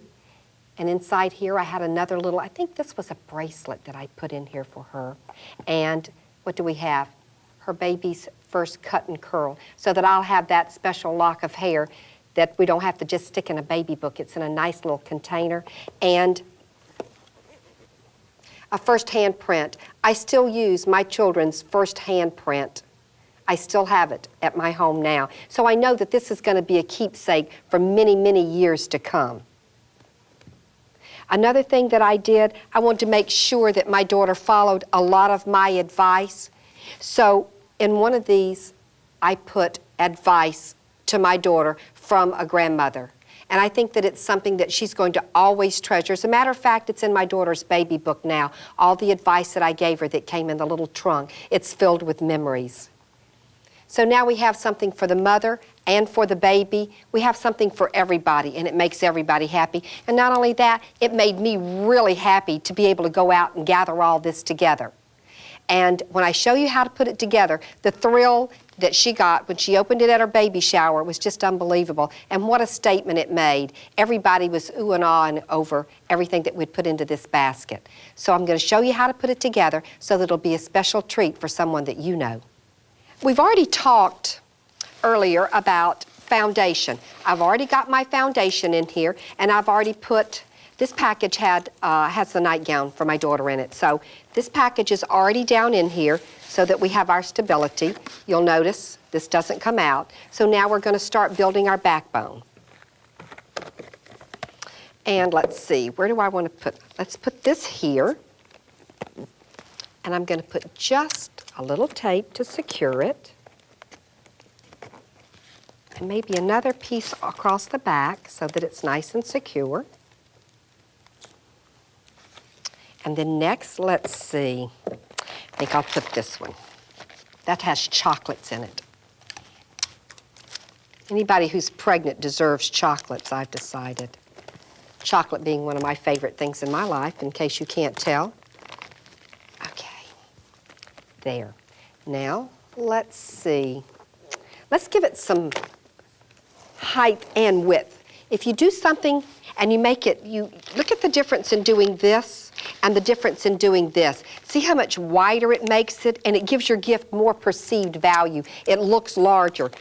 And inside here I had another little, I think this was a bracelet that I put in here for her. And what do we have? Her baby's first cut and curl, so that I'll have that special lock of hair that we don't have to just stick in a baby book. It's in a nice little container. And a first hand print. I still use my children's first hand print. I still have it at my home now. So I know that this is going to be a keepsake for many, many years to come. Another thing that I did, I wanted to make sure that my daughter followed a lot of my advice. So in one of these, I put advice to my daughter from a grandmother. And I think that it's something that she's going to always treasure. As a matter of fact, it's in my daughter's baby book now. All the advice that I gave her that came in the little trunk, it's filled with memories. So now we have something for the mother and for the baby. We have something for everybody, and it makes everybody happy. And not only that, it made me really happy to be able to go out and gather all this together. And when I show you how to put it together, the thrill that she got when she opened it at her baby shower was just unbelievable. And what a statement it made. Everybody was ooh and ahhing over everything that we'd put into this basket. So I'm going to show you how to put it together so that it'll be a special treat for someone that you know. We've already talked earlier about foundation. I've already got my foundation in here, and I've already put, this package has the nightgown for my daughter in it. So this package is already down in here so that we have our stability. You'll notice this doesn't come out. So now we're going to start building our backbone. And let's see, where do I want to put, let's put this here. And I'm going to put just a little tape to secure it. And maybe another piece across the back so that it's nice and secure. And then next, let's see, I think I'll put this one. That has chocolates in it. Anybody who's pregnant deserves chocolates, I've decided. Chocolate being one of my favorite things in my life, in case you can't tell. Okay, there. Now, let's see. Let's give it some height and width. If you do something and you make it, you look at the difference in doing this and the difference in doing this. See how much wider it makes it, and it gives your gift more perceived value. It looks larger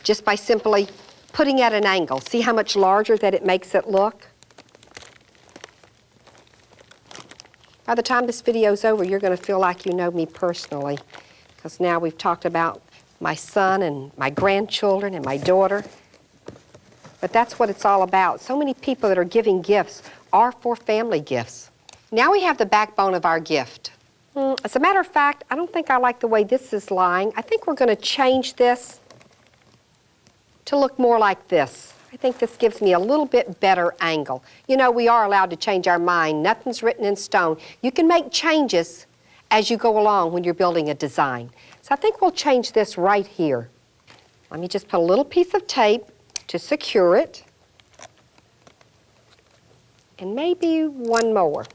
just by simply putting at an angle. See how much larger that it makes it look? By the time this video's over, you're going to feel like you know me personally, because now we've talked about my son and my grandchildren and my daughter. But that's what it's all about. So many people that are giving gifts are for family gifts. Now we have the backbone of our gift. As a matter of fact, I don't think I like the way this is lying. I think we're going to change this to look more like this. I think this gives me a little bit better angle. You know, we are allowed to change our mind. Nothing's written in stone. You can make changes, as you go along when you're building a design. So I think we'll change this right here. Let me just put a little piece of tape to secure it. And maybe one more,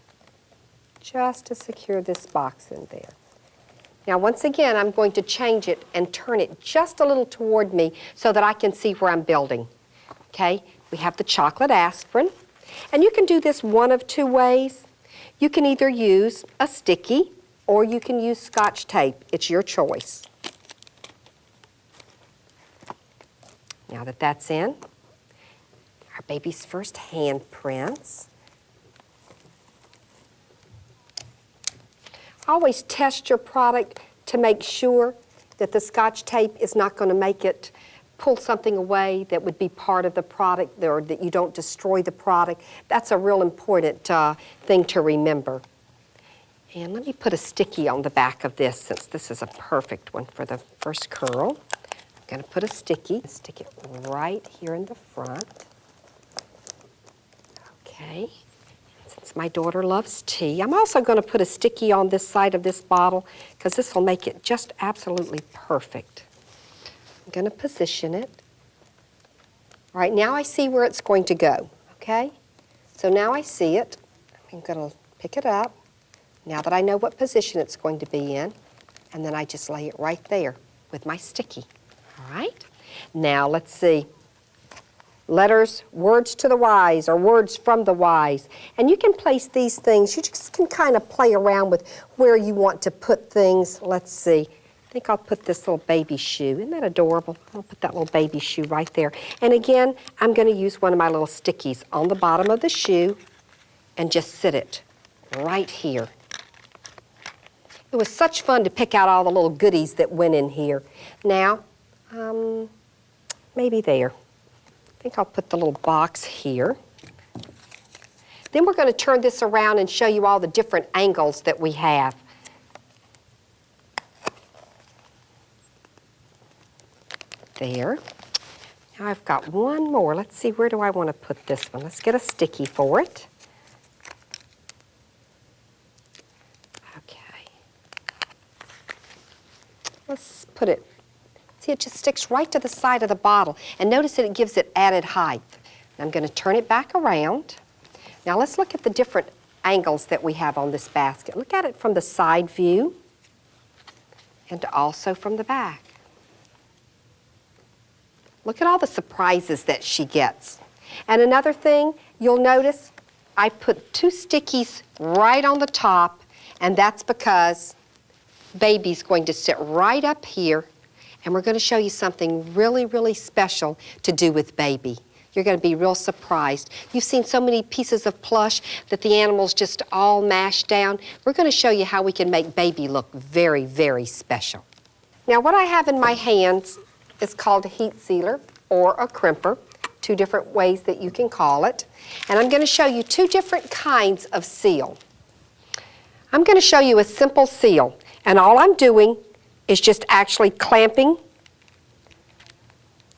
just to secure this box in there. Now once again, I'm going to change it and turn it just a little toward me so that I can see where I'm building. Okay, we have the chocolate aspirin. And you can do this one of two ways. You can either use a sticky or you can use Scotch tape. It's your choice. Now that that's in, our baby's first handprints. Always test your product to make sure that the Scotch tape is not going to make it pull something away that would be part of the product, or that you don't destroy the product. That's a real important thing to remember. And let me put a sticky on the back of this, since this is a perfect one for the first curl. I'm going to put a sticky, stick it right here in the front. Okay. Since my daughter loves tea, I'm also going to put a sticky on this side of this bottle because this will make it just absolutely perfect. I'm going to position it. All right, now I see where it's going to go, okay? So now I see it. I'm going to pick it up, now that I know what position it's going to be in, and then I just lay it right there with my sticky, all right? Now let's see. Letters, words to the wise, or words from the wise. And you can place these things, you just can kind of play around with where you want to put things. Let's see, I think I'll put this little baby shoe. Isn't that adorable? I'll put that little baby shoe right there. And again, I'm going to use one of my little stickies on the bottom of the shoe and just sit it right here. It was such fun to pick out all the little goodies that went in here. Now, maybe there. I think I'll put the little box here. Then we're going to turn this around and show you all the different angles that we have. There. Now I've got one more. Let's see, where do I want to put this one? Let's get a sticky for it. Okay. Let's put it. See, it just sticks right to the side of the bottle. And notice that it gives it added height. I'm going to turn it back around. Now let's look at the different angles that we have on this basket. Look at it from the side view and also from the back. Look at all the surprises that she gets. And another thing you'll notice, I put two stickies right on the top, and that's because baby's going to sit right up here. And we're going to show you something really, really special to do with baby. You're going to be real surprised. You've seen so many pieces of plush that the animals just all mashed down. We're going to show you how we can make baby look very, very special. Now what I have in my hands is called a heat sealer or a crimper, two different ways that you can call it. And I'm going to show you two different kinds of seal. I'm going to show you a simple seal, and all I'm doing is just actually clamping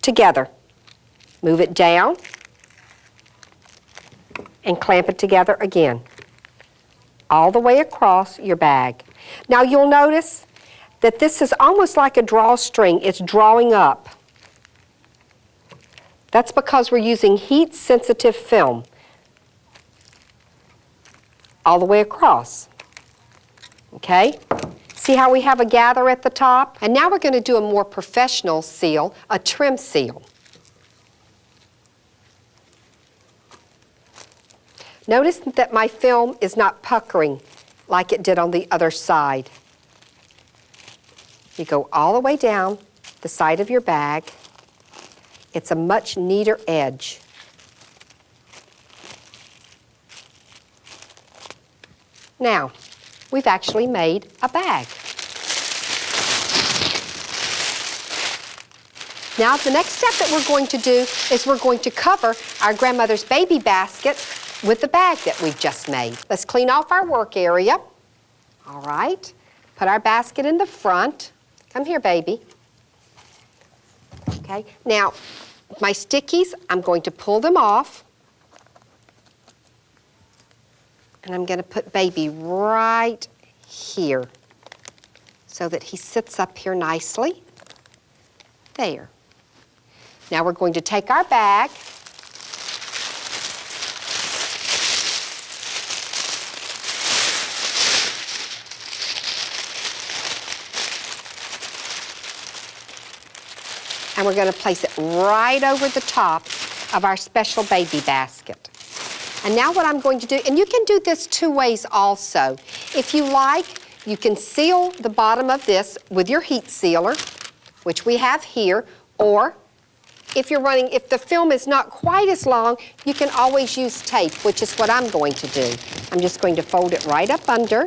together. Move it down and clamp it together again, all the way across your bag. Now you'll notice that this is almost like a drawstring. It's drawing up. That's because we're using heat-sensitive film all the way across. Okay? See how we have a gather at the top? And now we're going to do a more professional seal, a trim seal. Notice that my film is not puckering like it did on the other side. You go all the way down the side of your bag. It's a much neater edge. Now, we've actually made a bag. Now, the next step that we're going to do is we're going to cover our grandmother's baby basket with the bag that we've just made. Let's clean off our work area. All right. Put our basket in the front. Come here, baby. Okay. Now, my stickies, I'm going to pull them off. And I'm going to put baby right here. so that he sits up here nicely. There. Now we're going to take our bag, and we're going to place it right over the top of our special baby basket. And now what I'm going to do, and you can do this two ways also. If you like, you can seal the bottom of this with your heat sealer, which we have here, or if the film is not quite as long, you can always use tape, which is what I'm going to do. I'm just going to fold it right up under.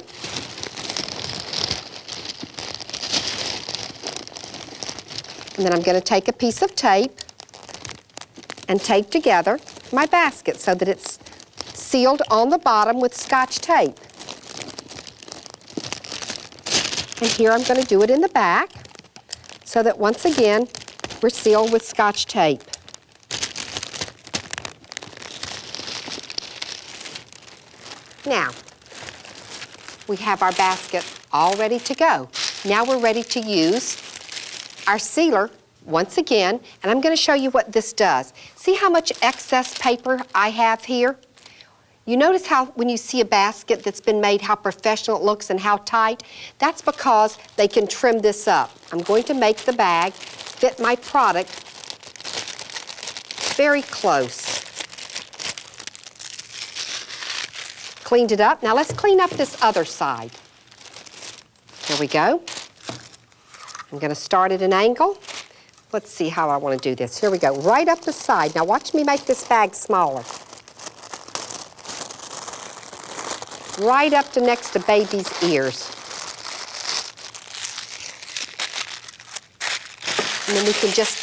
And then I'm going to take a piece of tape and tape together my basket so that it's sealed on the bottom with Scotch tape. And here I'm going to do it in the back so that once again we're sealed with Scotch tape. Now, we have our basket all ready to go. Now we're ready to use our sealer once again, and I'm going to show you what this does. See how much excess paper I have here? You notice how when you see a basket that's been made, how professional it looks and how tight? That's because they can trim this up. I'm going to make the bag fit my product very close. Cleaned it up. Now let's clean up this other side. There we go. I'm going to start at an angle. Let's see how I want to do this. Here we go, right up the side. Now watch me make this bag smaller. Right up to next to baby's ears. And then we can just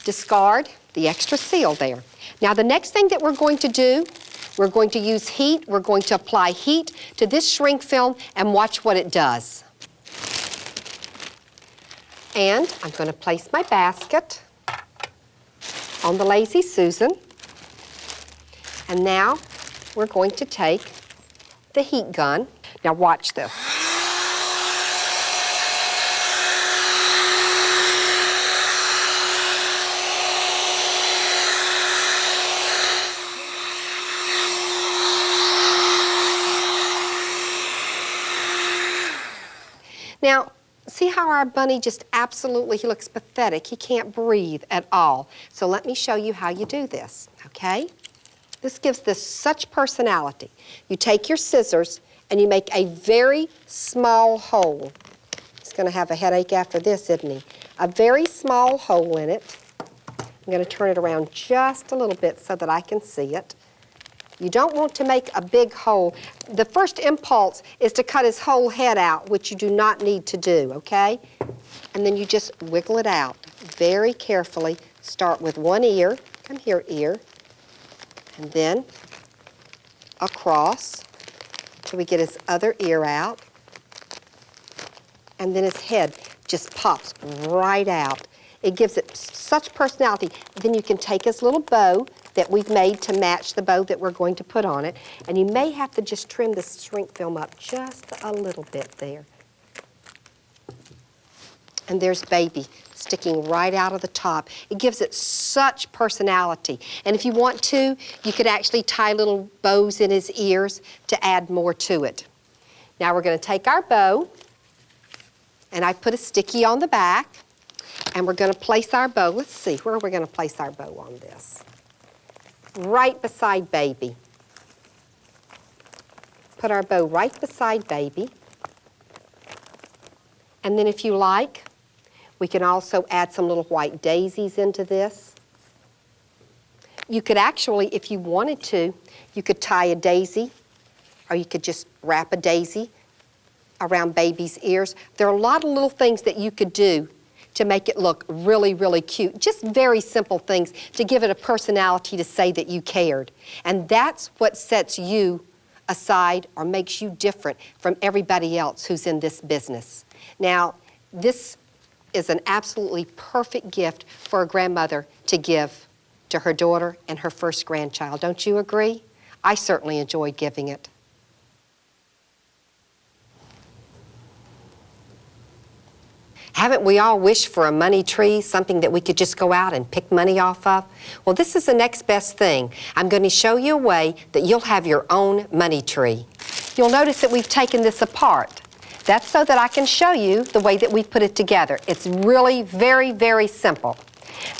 discard the extra seal there. Now the next thing that we're going to do, we're going to use heat. We're going to apply heat to this shrink film and watch what it does. And I'm going to place my basket on the Lazy Susan. And now we're going to take the heat gun. Now watch this. Now, see how our bunny just absolutely, he looks pathetic. He can't breathe at all. So let me show you how you do this, okay? This gives this such personality. You take your scissors and you make a very small hole. He's going to have a headache after this, isn't he? A very small hole in it. I'm going to turn it around just a little bit so that I can see it. You don't want to make a big hole. The first impulse is to cut his whole head out, which you do not need to do, okay? And then you just wiggle it out very carefully. Start with one ear. Come here, ear. And then across till we get his other ear out. And then his head just pops right out. It gives it such personality. Then you can take his little bow that we've made to match the bow that we're going to put on it. And you may have to just trim the shrink film up just a little bit there. And there's baby sticking right out of the top. It gives it such personality. And if you want to, you could actually tie little bows in his ears to add more to it. Now we're going to take our bow, and I put a sticky on the back, and we're going to place our bow. Let's see, where are we going to place our bow on this? Right beside baby. Put our bow right beside baby. And then if you like, we can also add some little white daisies into this. You could actually, if you wanted to, you could tie a daisy, or you could just wrap a daisy around baby's ears. There are a lot of little things that you could do to make it look really, really cute. Just very simple things to give it a personality to say that you cared. And that's what sets you aside or makes you different from everybody else who's in this business. Now, this is an absolutely perfect gift for a grandmother to give to her daughter and her first grandchild. Don't you agree? I certainly enjoyed giving it. Haven't we all wished for a money tree, something that we could just go out and pick money off of? Well, this is the next best thing. I'm going to show you a way that you'll have your own money tree. You'll notice that we've taken this apart. That's so that I can show you the way that we put it together. It's really very, very simple.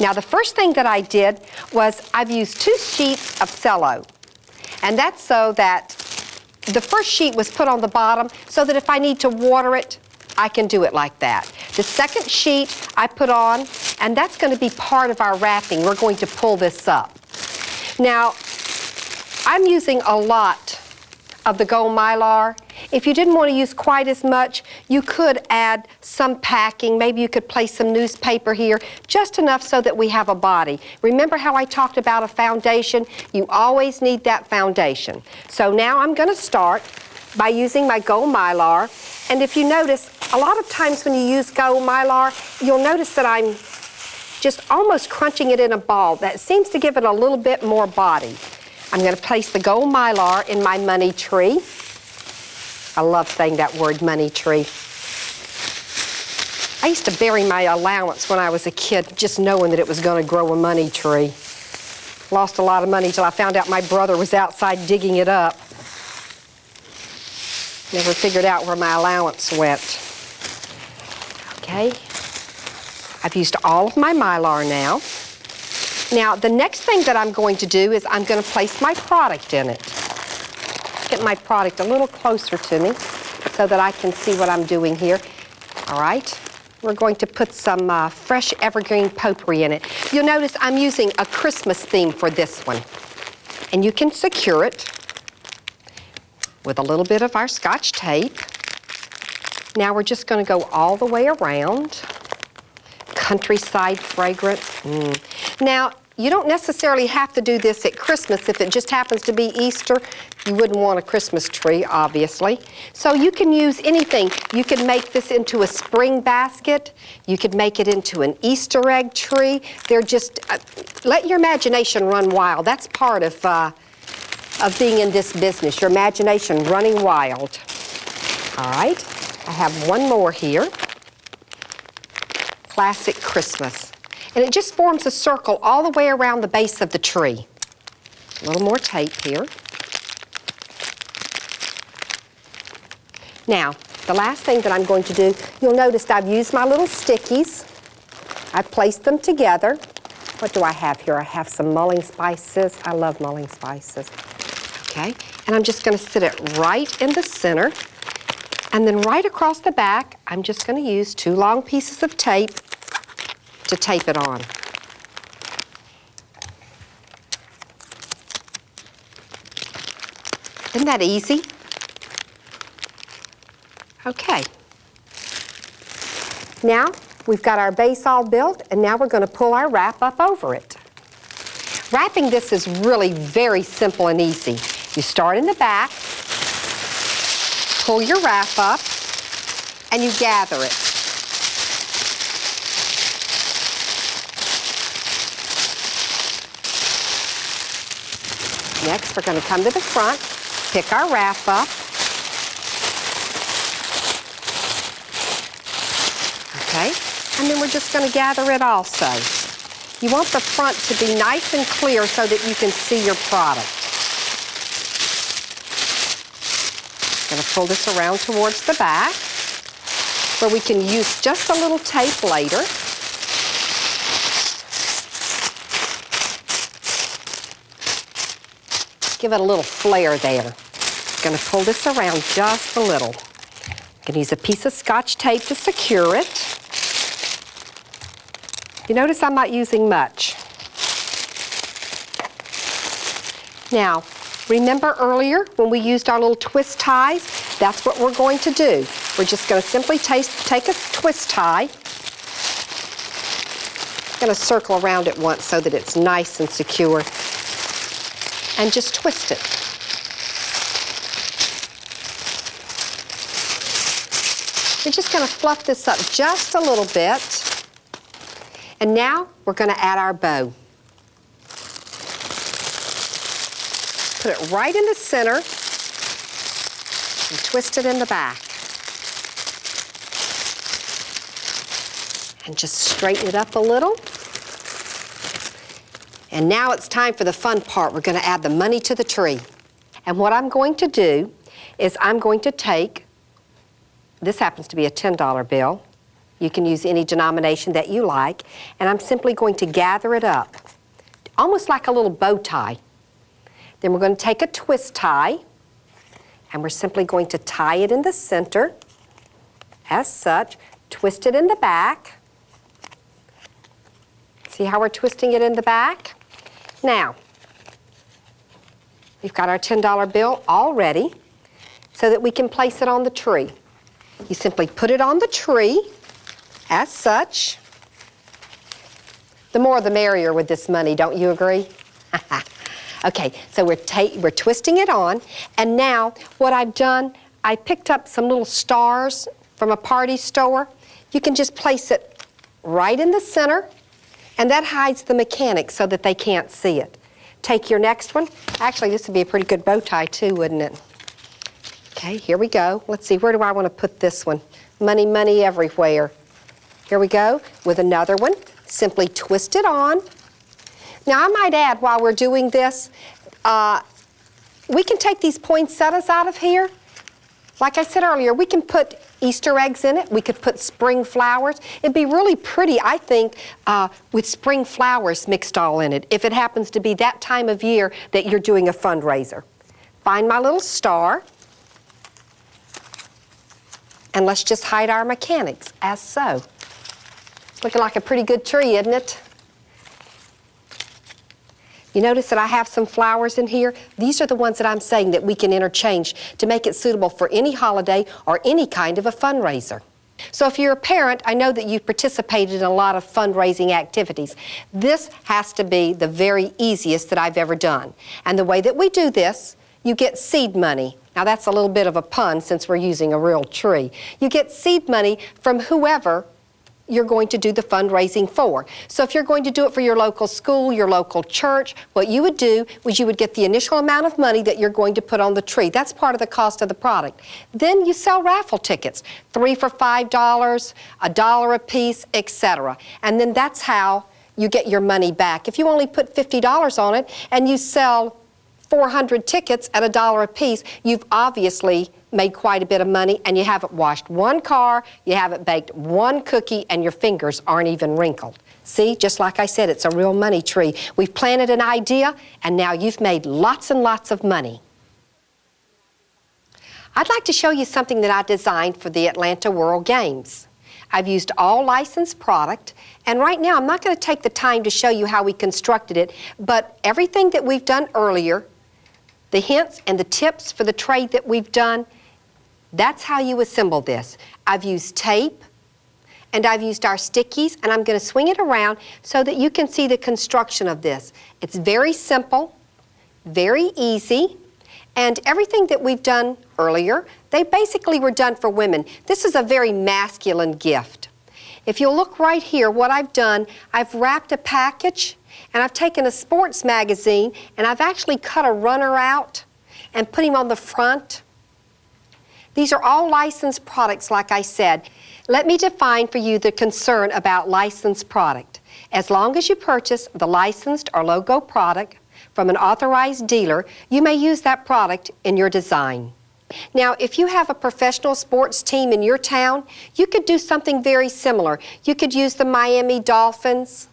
Now, the first thing that I did was I've used 2 sheets of cello. And that's so that the first sheet was put on the bottom so that if I need to water it, I can do it like that. The second sheet I put on, and that's going to be part of our wrapping. We're going to pull this up. Now, I'm using a lot of the gold mylar. If you didn't want to use quite as much, you could add some packing. Maybe you could place some newspaper here, just enough so that we have a body. Remember how I talked about a foundation? You always need that foundation. So now I'm going to start by using my gold mylar. And if you notice, a lot of times when you use gold mylar, you'll notice that I'm just almost crunching it in a ball. That seems to give it a little bit more body. I'm going to place the gold mylar in my money tree. I love saying that word, money tree. I used to bury my allowance when I was a kid, just knowing that it was going to grow a money tree. Lost a lot of money till I found out my brother was outside digging it up. Never figured out where my allowance went. Okay, I've used all of my mylar now. Now, the next thing that I'm going to do is I'm going to place my product in it. Get my product a little closer to me so that I can see what I'm doing here. All right, we're going to put some fresh evergreen potpourri in it. You'll notice I'm using a Christmas theme for this one. And you can secure it with a little bit of our Scotch tape. Now we're just going to go all the way around. Countryside fragrance. Now, you don't necessarily have to do this at Christmas. If it just happens to be Easter, you wouldn't want a Christmas tree, obviously. So you can use anything. You can make this into a spring basket. You could make it into an Easter egg tree. They're just, let your imagination run wild. That's part of being in this business, your imagination running wild. All right, I have one more here. Classic Christmas. And it just forms a circle all the way around the base of the tree. A little more tape here. Now, the last thing that I'm going to do, you'll notice I've used my little stickies. I've placed them together. What do I have here? I have some mulling spices. I love mulling spices. Okay, and I'm just going to sit it right in the center. And then right across the back, I'm just going to use 2 long pieces of tape to tape it on. Isn't that easy? Okay. Now, we've got our base all built, and now we're going to pull our wrap up over it. Wrapping this is really very simple and easy. You start in the back, pull your wrap up, and you gather it. Next, we're going to come to the front, pick our wrap up. Okay, and then we're just going to gather it also. You want the front to be nice and clear so that you can see your product. Going to pull this around towards the back where we can use just a little tape later. Give it a little flare there. Going to pull this around just a little. Going to use a piece of Scotch tape to secure it. You notice I'm not using much. Now, remember earlier when we used our little twist ties? That's what we're going to do. We're just going to simply take a twist tie. I'm going to circle around it once so that it's nice and secure. And just twist it. We're just going to fluff this up just a little bit. And now we're going to add our bow. Put it right in the center and twist it in the back. And just straighten it up a little. And now it's time for the fun part. We're going to add the money to the tree. And what I'm going to do is I'm going to take, this happens to be a $10 bill. You can use any denomination that you like. And I'm simply going to gather it up, almost like a little bow tie. Then we're going to take a twist tie, and we're simply going to tie it in the center, as such, twist it in the back. See how we're twisting it in the back? Now, we've got our $10 bill all ready so that we can place it on the tree. You simply put it on the tree, as such. The more the merrier with this money, don't you agree? Okay, so we're twisting it on, and now what I've done, I picked up some little stars from a party store. You can just place it right in the center, and that hides the mechanics so that they can't see it. Take your next one. Actually, this would be a pretty good bow tie too, wouldn't it? Okay, here we go. Let's see, where do I want to put this one? Money, money everywhere. Here we go with another one. Simply twist it on. Now, I might add, while we're doing this, we can take these poinsettias out of here. Like I said earlier, we can put Easter eggs in it. We could put spring flowers. It'd be really pretty, I think, with spring flowers mixed all in it, if it happens to be that time of year that you're doing a fundraiser. Find my little star, and let's just hide our mechanics, as so. It's looking like a pretty good tree, isn't it? You notice that I have some flowers in here? These are the ones that I'm saying that we can interchange to make it suitable for any holiday or any kind of a fundraiser. So if you're a parent, I know that you've participated in a lot of fundraising activities. This has to be the very easiest that I've ever done. And the way that we do this, you get seed money. Now that's a little bit of a pun since we're using a real tree. You get seed money from whoever you're going to do the fundraising for. So if you're going to do it for your local school, your local church, what you would do was you would get the initial amount of money that you're going to put on the tree. That's part of the cost of the product. Then you sell raffle tickets, 3 for $5, $1 a piece, etc. And then that's how you get your money back. If you only put $50 on it and you sell 400 tickets at $1 a piece, you've obviously made quite a bit of money, and you haven't washed one car, you haven't baked one cookie, and your fingers aren't even wrinkled. See, just like I said, it's a real money tree. We've planted an idea, and now you've made lots and lots of money. I'd like to show you something that I designed for the Atlanta World Games. I've used all licensed product, and right now I'm not going to take the time to show you how we constructed it, but everything that we've done earlier, the hints and the tips for the trade that we've done, that's how you assemble this. I've used tape, and I've used our stickies, and I'm going to swing it around so that you can see the construction of this. It's very simple, very easy, and everything that we've done earlier, they basically were done for women. This is a very masculine gift. If you'll look right here, what I've done, I've wrapped a package, and I've taken a sports magazine, and I've actually cut a runner out and put him on the front. These are all licensed products, like I said. Let me define for you the concern about licensed product. As long as you purchase the licensed or logo product from an authorized dealer, you may use that product in your design. Now, if you have a professional sports team in your town, you could do something very similar. You could use the Miami Dolphins.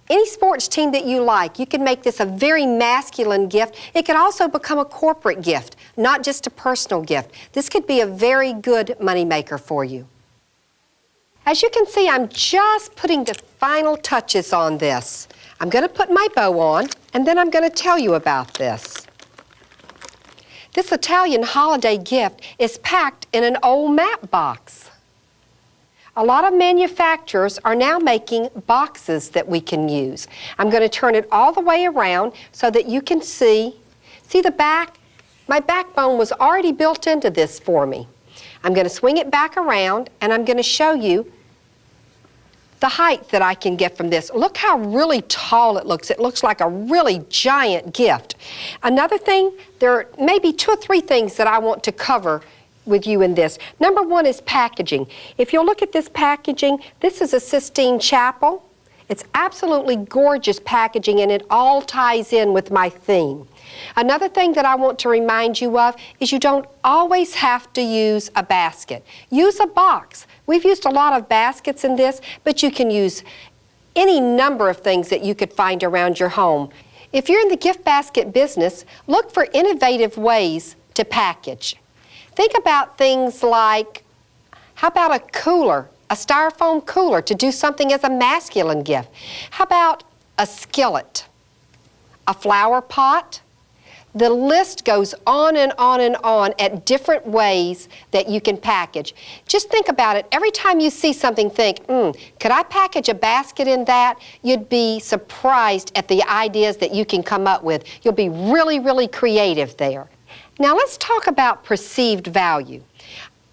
Any sports team that you like, you can make this a very masculine gift. It could also become a corporate gift, not just a personal gift. This could be a very good moneymaker for you. As you can see, I'm just putting the final touches on this. I'm going to put my bow on, and then I'm going to tell you about this. This Italian holiday gift is packed in an old map box. A lot of manufacturers are now making boxes that we can use. I'm going to turn it all the way around so that you can see the back? My backbone was already built into this for me. I'm going to swing it back around, and I'm going to show you the height that I can get from this. Look how really tall it looks. It looks like a really giant gift. Another thing, there are maybe 2 or 3 things that I want to cover with you in this. Number one is packaging. If you'll look at this packaging, this is a Sistine Chapel. It's absolutely gorgeous packaging, and it all ties in with my theme. Another thing that I want to remind you of is you don't always have to use a basket. Use a box. We've used a lot of baskets in this, but you can use any number of things that you could find around your home. If you're in the gift basket business, look for innovative ways to package. Think about things like, how about a cooler? A styrofoam cooler to do something as a masculine gift. How about a skillet? A flower pot? The list goes on and on and on at different ways that you can package. Just think about it. Every time you see something, think, could I package a basket in that? You'd be surprised at the ideas that you can come up with. You'll be really, really creative there. Now let's talk about perceived value.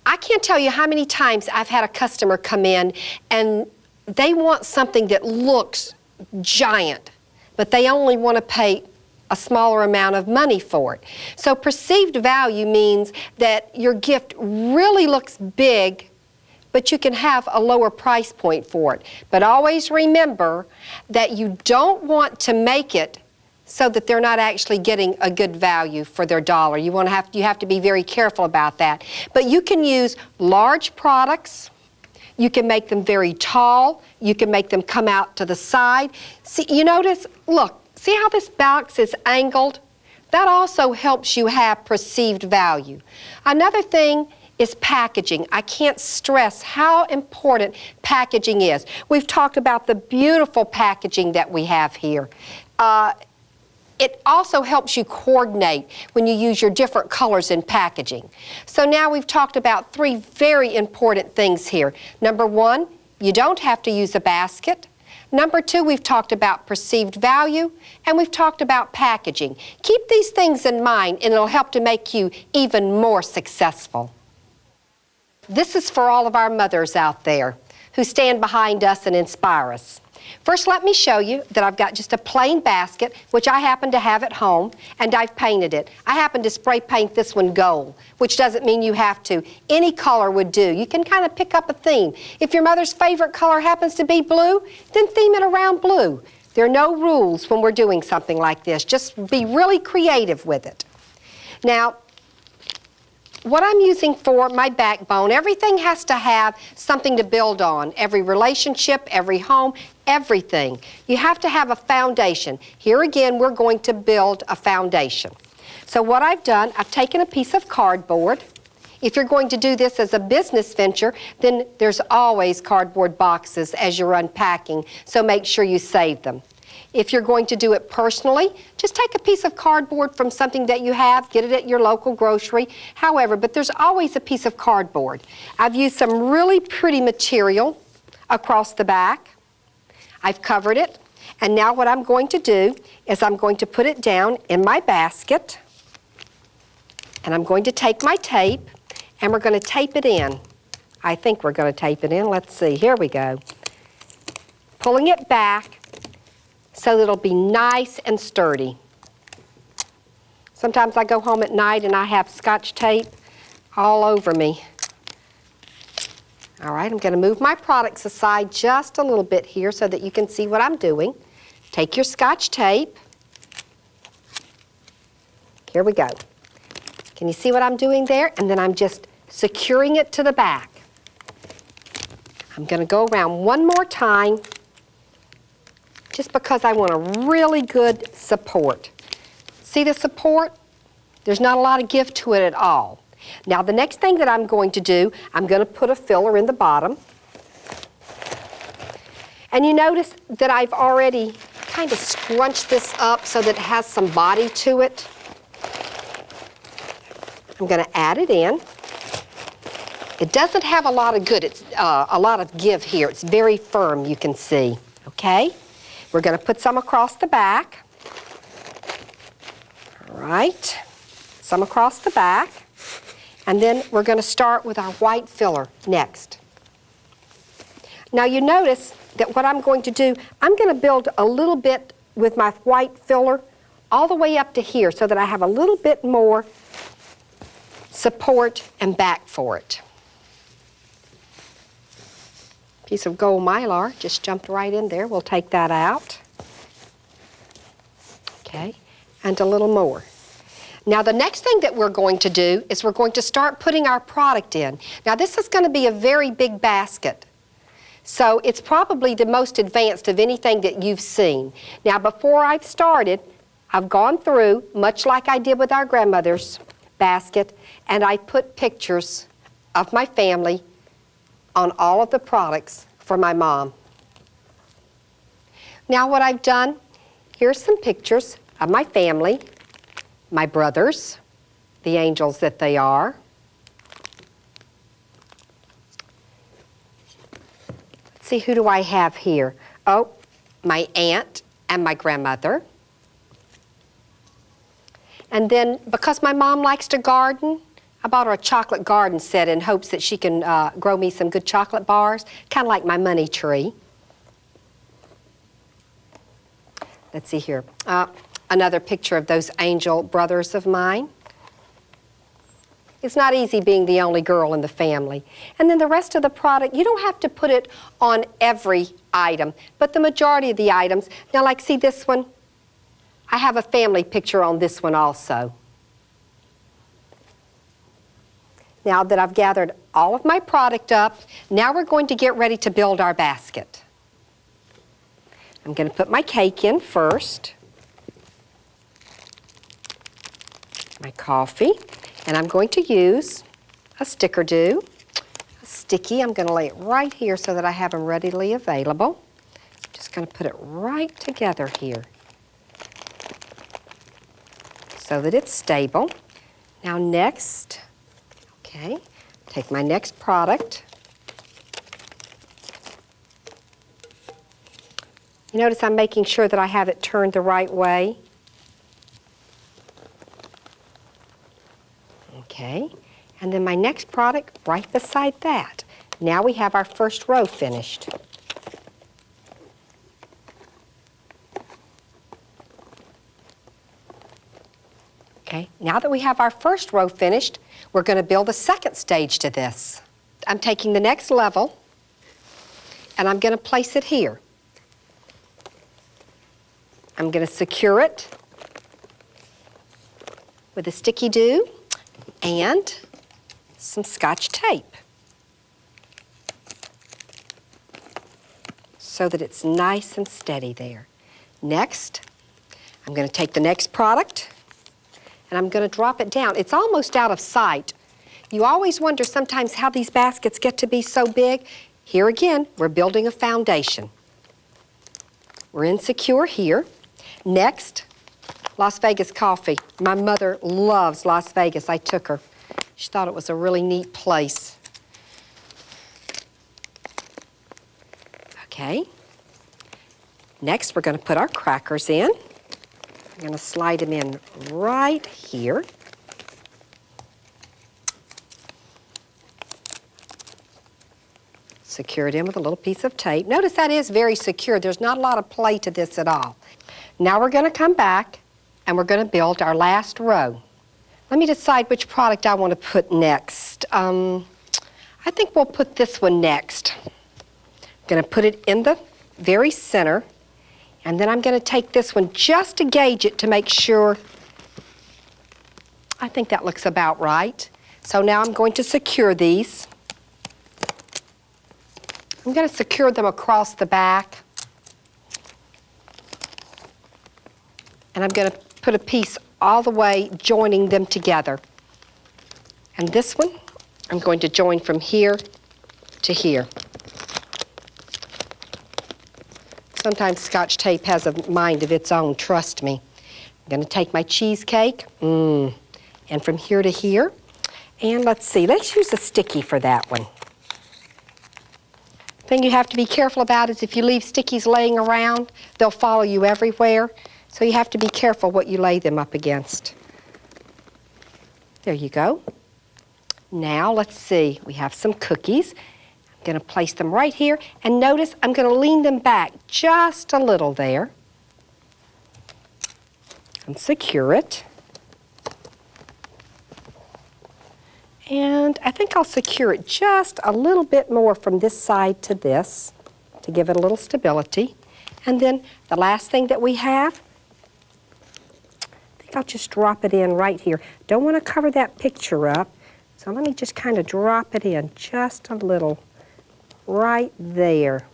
I can't tell you how many times I've had a customer come in and they want something that looks giant, but they only want to pay a smaller amount of money for it. So perceived value means that your gift really looks big, but you can have a lower price point for it. But always remember that you don't want to make it so that they're not actually getting a good value for their dollar. You have to be very careful about that. But you can use large products. You can make them very tall. You can make them come out to the side. See, you notice, look, see how this box is angled? That also helps you have perceived value. Another thing is packaging. I can't stress how important packaging is. We've talked about the beautiful packaging that we have here. It also helps you coordinate when you use your different colors in packaging. So now we've talked about three very important things here. Number one, you don't have to use a basket. Number two, we've talked about perceived value, and we've talked about packaging. Keep these things in mind, and it'll help to make you even more successful. This is for all of our mothers out there who stand behind us and inspire us. First, let me show you that I've got just a plain basket, which I happen to have at home, and I've painted it. I happen to spray paint this one gold, which doesn't mean you have to. Any color would do. You can kind of pick up a theme. If your mother's favorite color happens to be blue, then theme it around blue. There are no rules when we're doing something like this. Just be really creative with it. Now, what I'm using for my backbone, everything has to have something to build on. Every relationship, every home, everything. You have to have a foundation. Here again, we're going to build a foundation. So what I've done, I've taken a piece of cardboard. If you're going to do this as a business venture, then there's always cardboard boxes as you're unpacking, so make sure you save them. If you're going to do it personally, just take a piece of cardboard from something that you have, get it at your local grocery, however, but there's always a piece of cardboard. I've used some really pretty material across the back. I've covered it, and now what I'm going to do is I'm going to put it down in my basket, and I'm going to take my tape, and we're going to tape it in. I think we're going to tape it in. Let's see. Here we go. Pulling it back so that it'll be nice and sturdy. Sometimes I go home at night and I have Scotch tape all over me. All right, I'm going to move my products aside just a little bit here so that you can see what I'm doing. Take your Scotch tape. Here we go. Can you see what I'm doing there? And then I'm just securing it to the back. I'm going to go around one more time just because I want a really good support. See the support? There's not a lot of give to it at all. Now the next thing that I'm going to do, I'm going to put a filler in the bottom. And you notice that I've already kind of scrunched this up so that it has some body to it. I'm going to add it in. It doesn't have a lot of give here. It's very firm, you can see. Okay? We're going to put some across the back. All right. Some across the back. And then we're going to start with our white filler next. Now you notice that what I'm going to do, I'm going to build a little bit with my white filler all the way up to here so that I have a little bit more support and back for it. Piece of gold mylar just jumped right in there. We'll take that out. Okay, and a little more. Now the next thing that we're going to do is we're going to start putting our product in. Now this is going to be a very big basket. So it's probably the most advanced of anything that you've seen. Now before I've started, I've gone through, much like I did with our grandmother's basket, and I put pictures of my family on all of the products for my mom. Now what I've done, here's some pictures of my family, my brothers, the angels that they are. Let's see, who do I have here? Oh, my aunt and my grandmother. And then, because my mom likes to garden, I bought her a chocolate garden set in hopes that she can grow me some good chocolate bars, kind of like my money tree. Let's see here. Another picture of those angel brothers of mine. It's not easy being the only girl in the family. And then the rest of the product, you don't have to put it on every item, but the majority of the items. Now, like, see this one? I have a family picture on this one also. Now that I've gathered all of my product up, now we're going to get ready to build our basket. I'm going to put my cake in first. My coffee, and I'm going to use a sticker-do, a sticky. I'm going to lay it right here so that I have them readily available. Just going to put it right together here so that it's stable. Now next, okay, take my next product. You notice I'm making sure that I have it turned the right way. Okay, and then my next product right beside that. Now we have our first row finished. Okay, now that we have our first row finished, we're going to build a second stage to this. I'm taking the next level and I'm going to place it here. I'm going to secure it with a sticky-do and some Scotch tape so that it's nice and steady there. Next, I'm going to take the next product and I'm going to drop it down. It's almost out of sight. You always wonder sometimes how these baskets get to be so big. Here again, we're building a foundation. We're insecure here. Next, Las Vegas coffee. My mother loves Las Vegas. I took her. She thought it was a really neat place. Okay. Next, we're going to put our crackers in. I'm going to slide them in right here. Secure it in with a little piece of tape. Notice that is very secure. There's not a lot of play to this at all. Now we're going to come back and we're going to build our last row. Let me decide which product I want to put next. I think we'll put this one next. I'm going to put it in the very center, and then I'm going to take this one just to gauge it to make sure. I think that looks about right. So now I'm going to secure these. I'm going to secure them across the back. And I'm going to put a piece all the way joining them together. And this one, I'm going to join from here to here. Sometimes Scotch tape has a mind of its own, trust me. I'm going to take my cheesecake, and from here to here. And let's see, let's use a sticky for that one. The thing you have to be careful about is if you leave stickies laying around, they'll follow you everywhere. So you have to be careful what you lay them up against. There you go. Now let's see, we have some cookies. I'm going to place them right here, and notice I'm going to lean them back just a little there and secure it. And I think I'll secure it just a little bit more from this side to this to give it a little stability. And then the last thing that we have, I think I'll just drop it in right here. Don't want to cover that picture up, so let me just kind of drop it in just a little right there.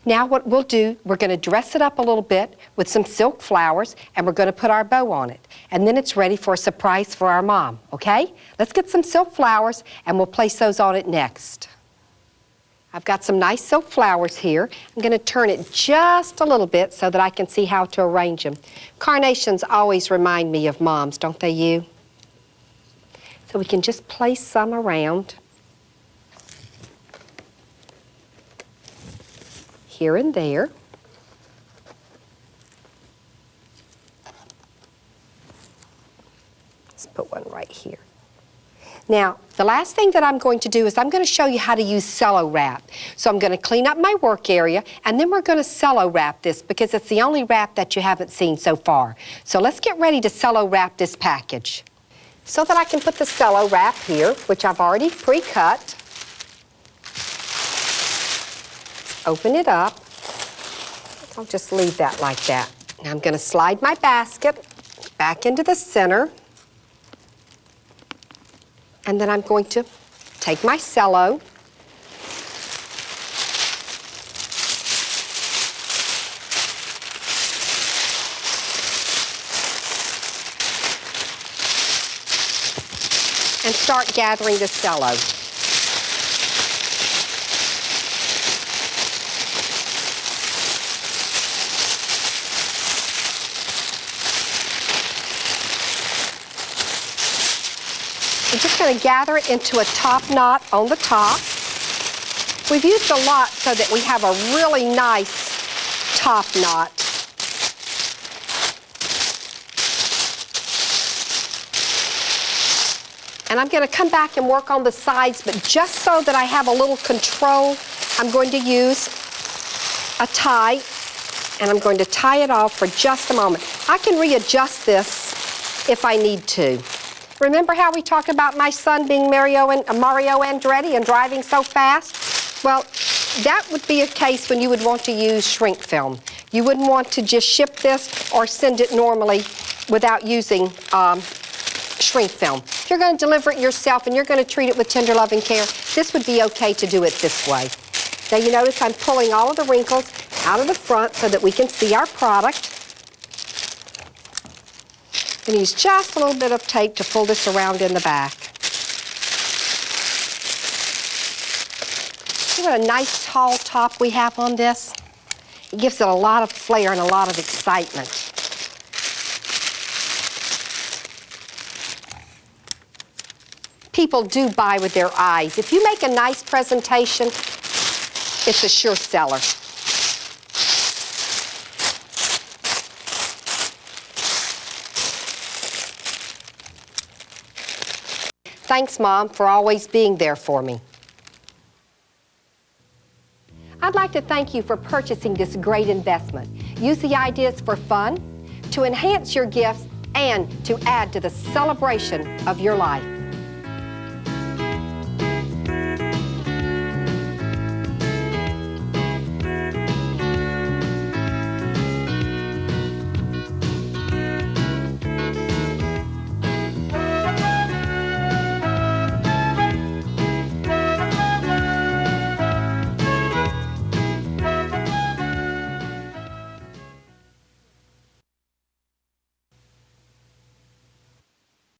Now what we'll do, we're going to dress it up a little bit with some silk flowers, and we're going to put our bow on it. And then it's ready for a surprise for our mom, okay? Let's get some silk flowers, and we'll place those on it next. I've got some nice silk flowers here. I'm going to turn it just a little bit so that I can see how to arrange them. Carnations always remind me of moms, don't they, you? So we can just place some around here and there. Let's put one right here. Now, the last thing that I'm going to do is I'm going to show you how to use cello wrap. So I'm going to clean up my work area, and then we're going to cello wrap this because it's the only wrap that you haven't seen so far. So let's get ready to cello wrap this package. So that I can put the cello wrap here, which I've already pre-cut. Open it up. I'll just leave that like that. Now I'm going to slide my basket back into the center. And then I'm going to take my cello. And start gathering the cello. We're just going to gather it into a top knot on the top. We've used a lot so that we have a really nice top knot. And I'm going to come back and work on the sides, but just so that I have a little control, I'm going to use a tie, and I'm going to tie it off for just a moment. I can readjust this if I need to. Remember how we talked about my son being Mario Andretti and driving so fast? Well, that would be a case when you would want to use shrink film. You wouldn't want to just ship this or send it normally without using shrink film. If you're going to deliver it yourself and you're going to treat it with tender love and care, this would be okay to do it this way. Now you notice I'm pulling all of the wrinkles out of the front so that we can see our product. And use just a little bit of tape to pull this around in the back. See what a nice tall top we have on this? It gives it a lot of flair and a lot of excitement. People do buy with their eyes. If you make a nice presentation, it's a sure seller. Thanks, Mom, for always being there for me. I'd like to thank you for purchasing this great investment. Use the ideas for fun, to enhance your gifts, and to add to the celebration of your life.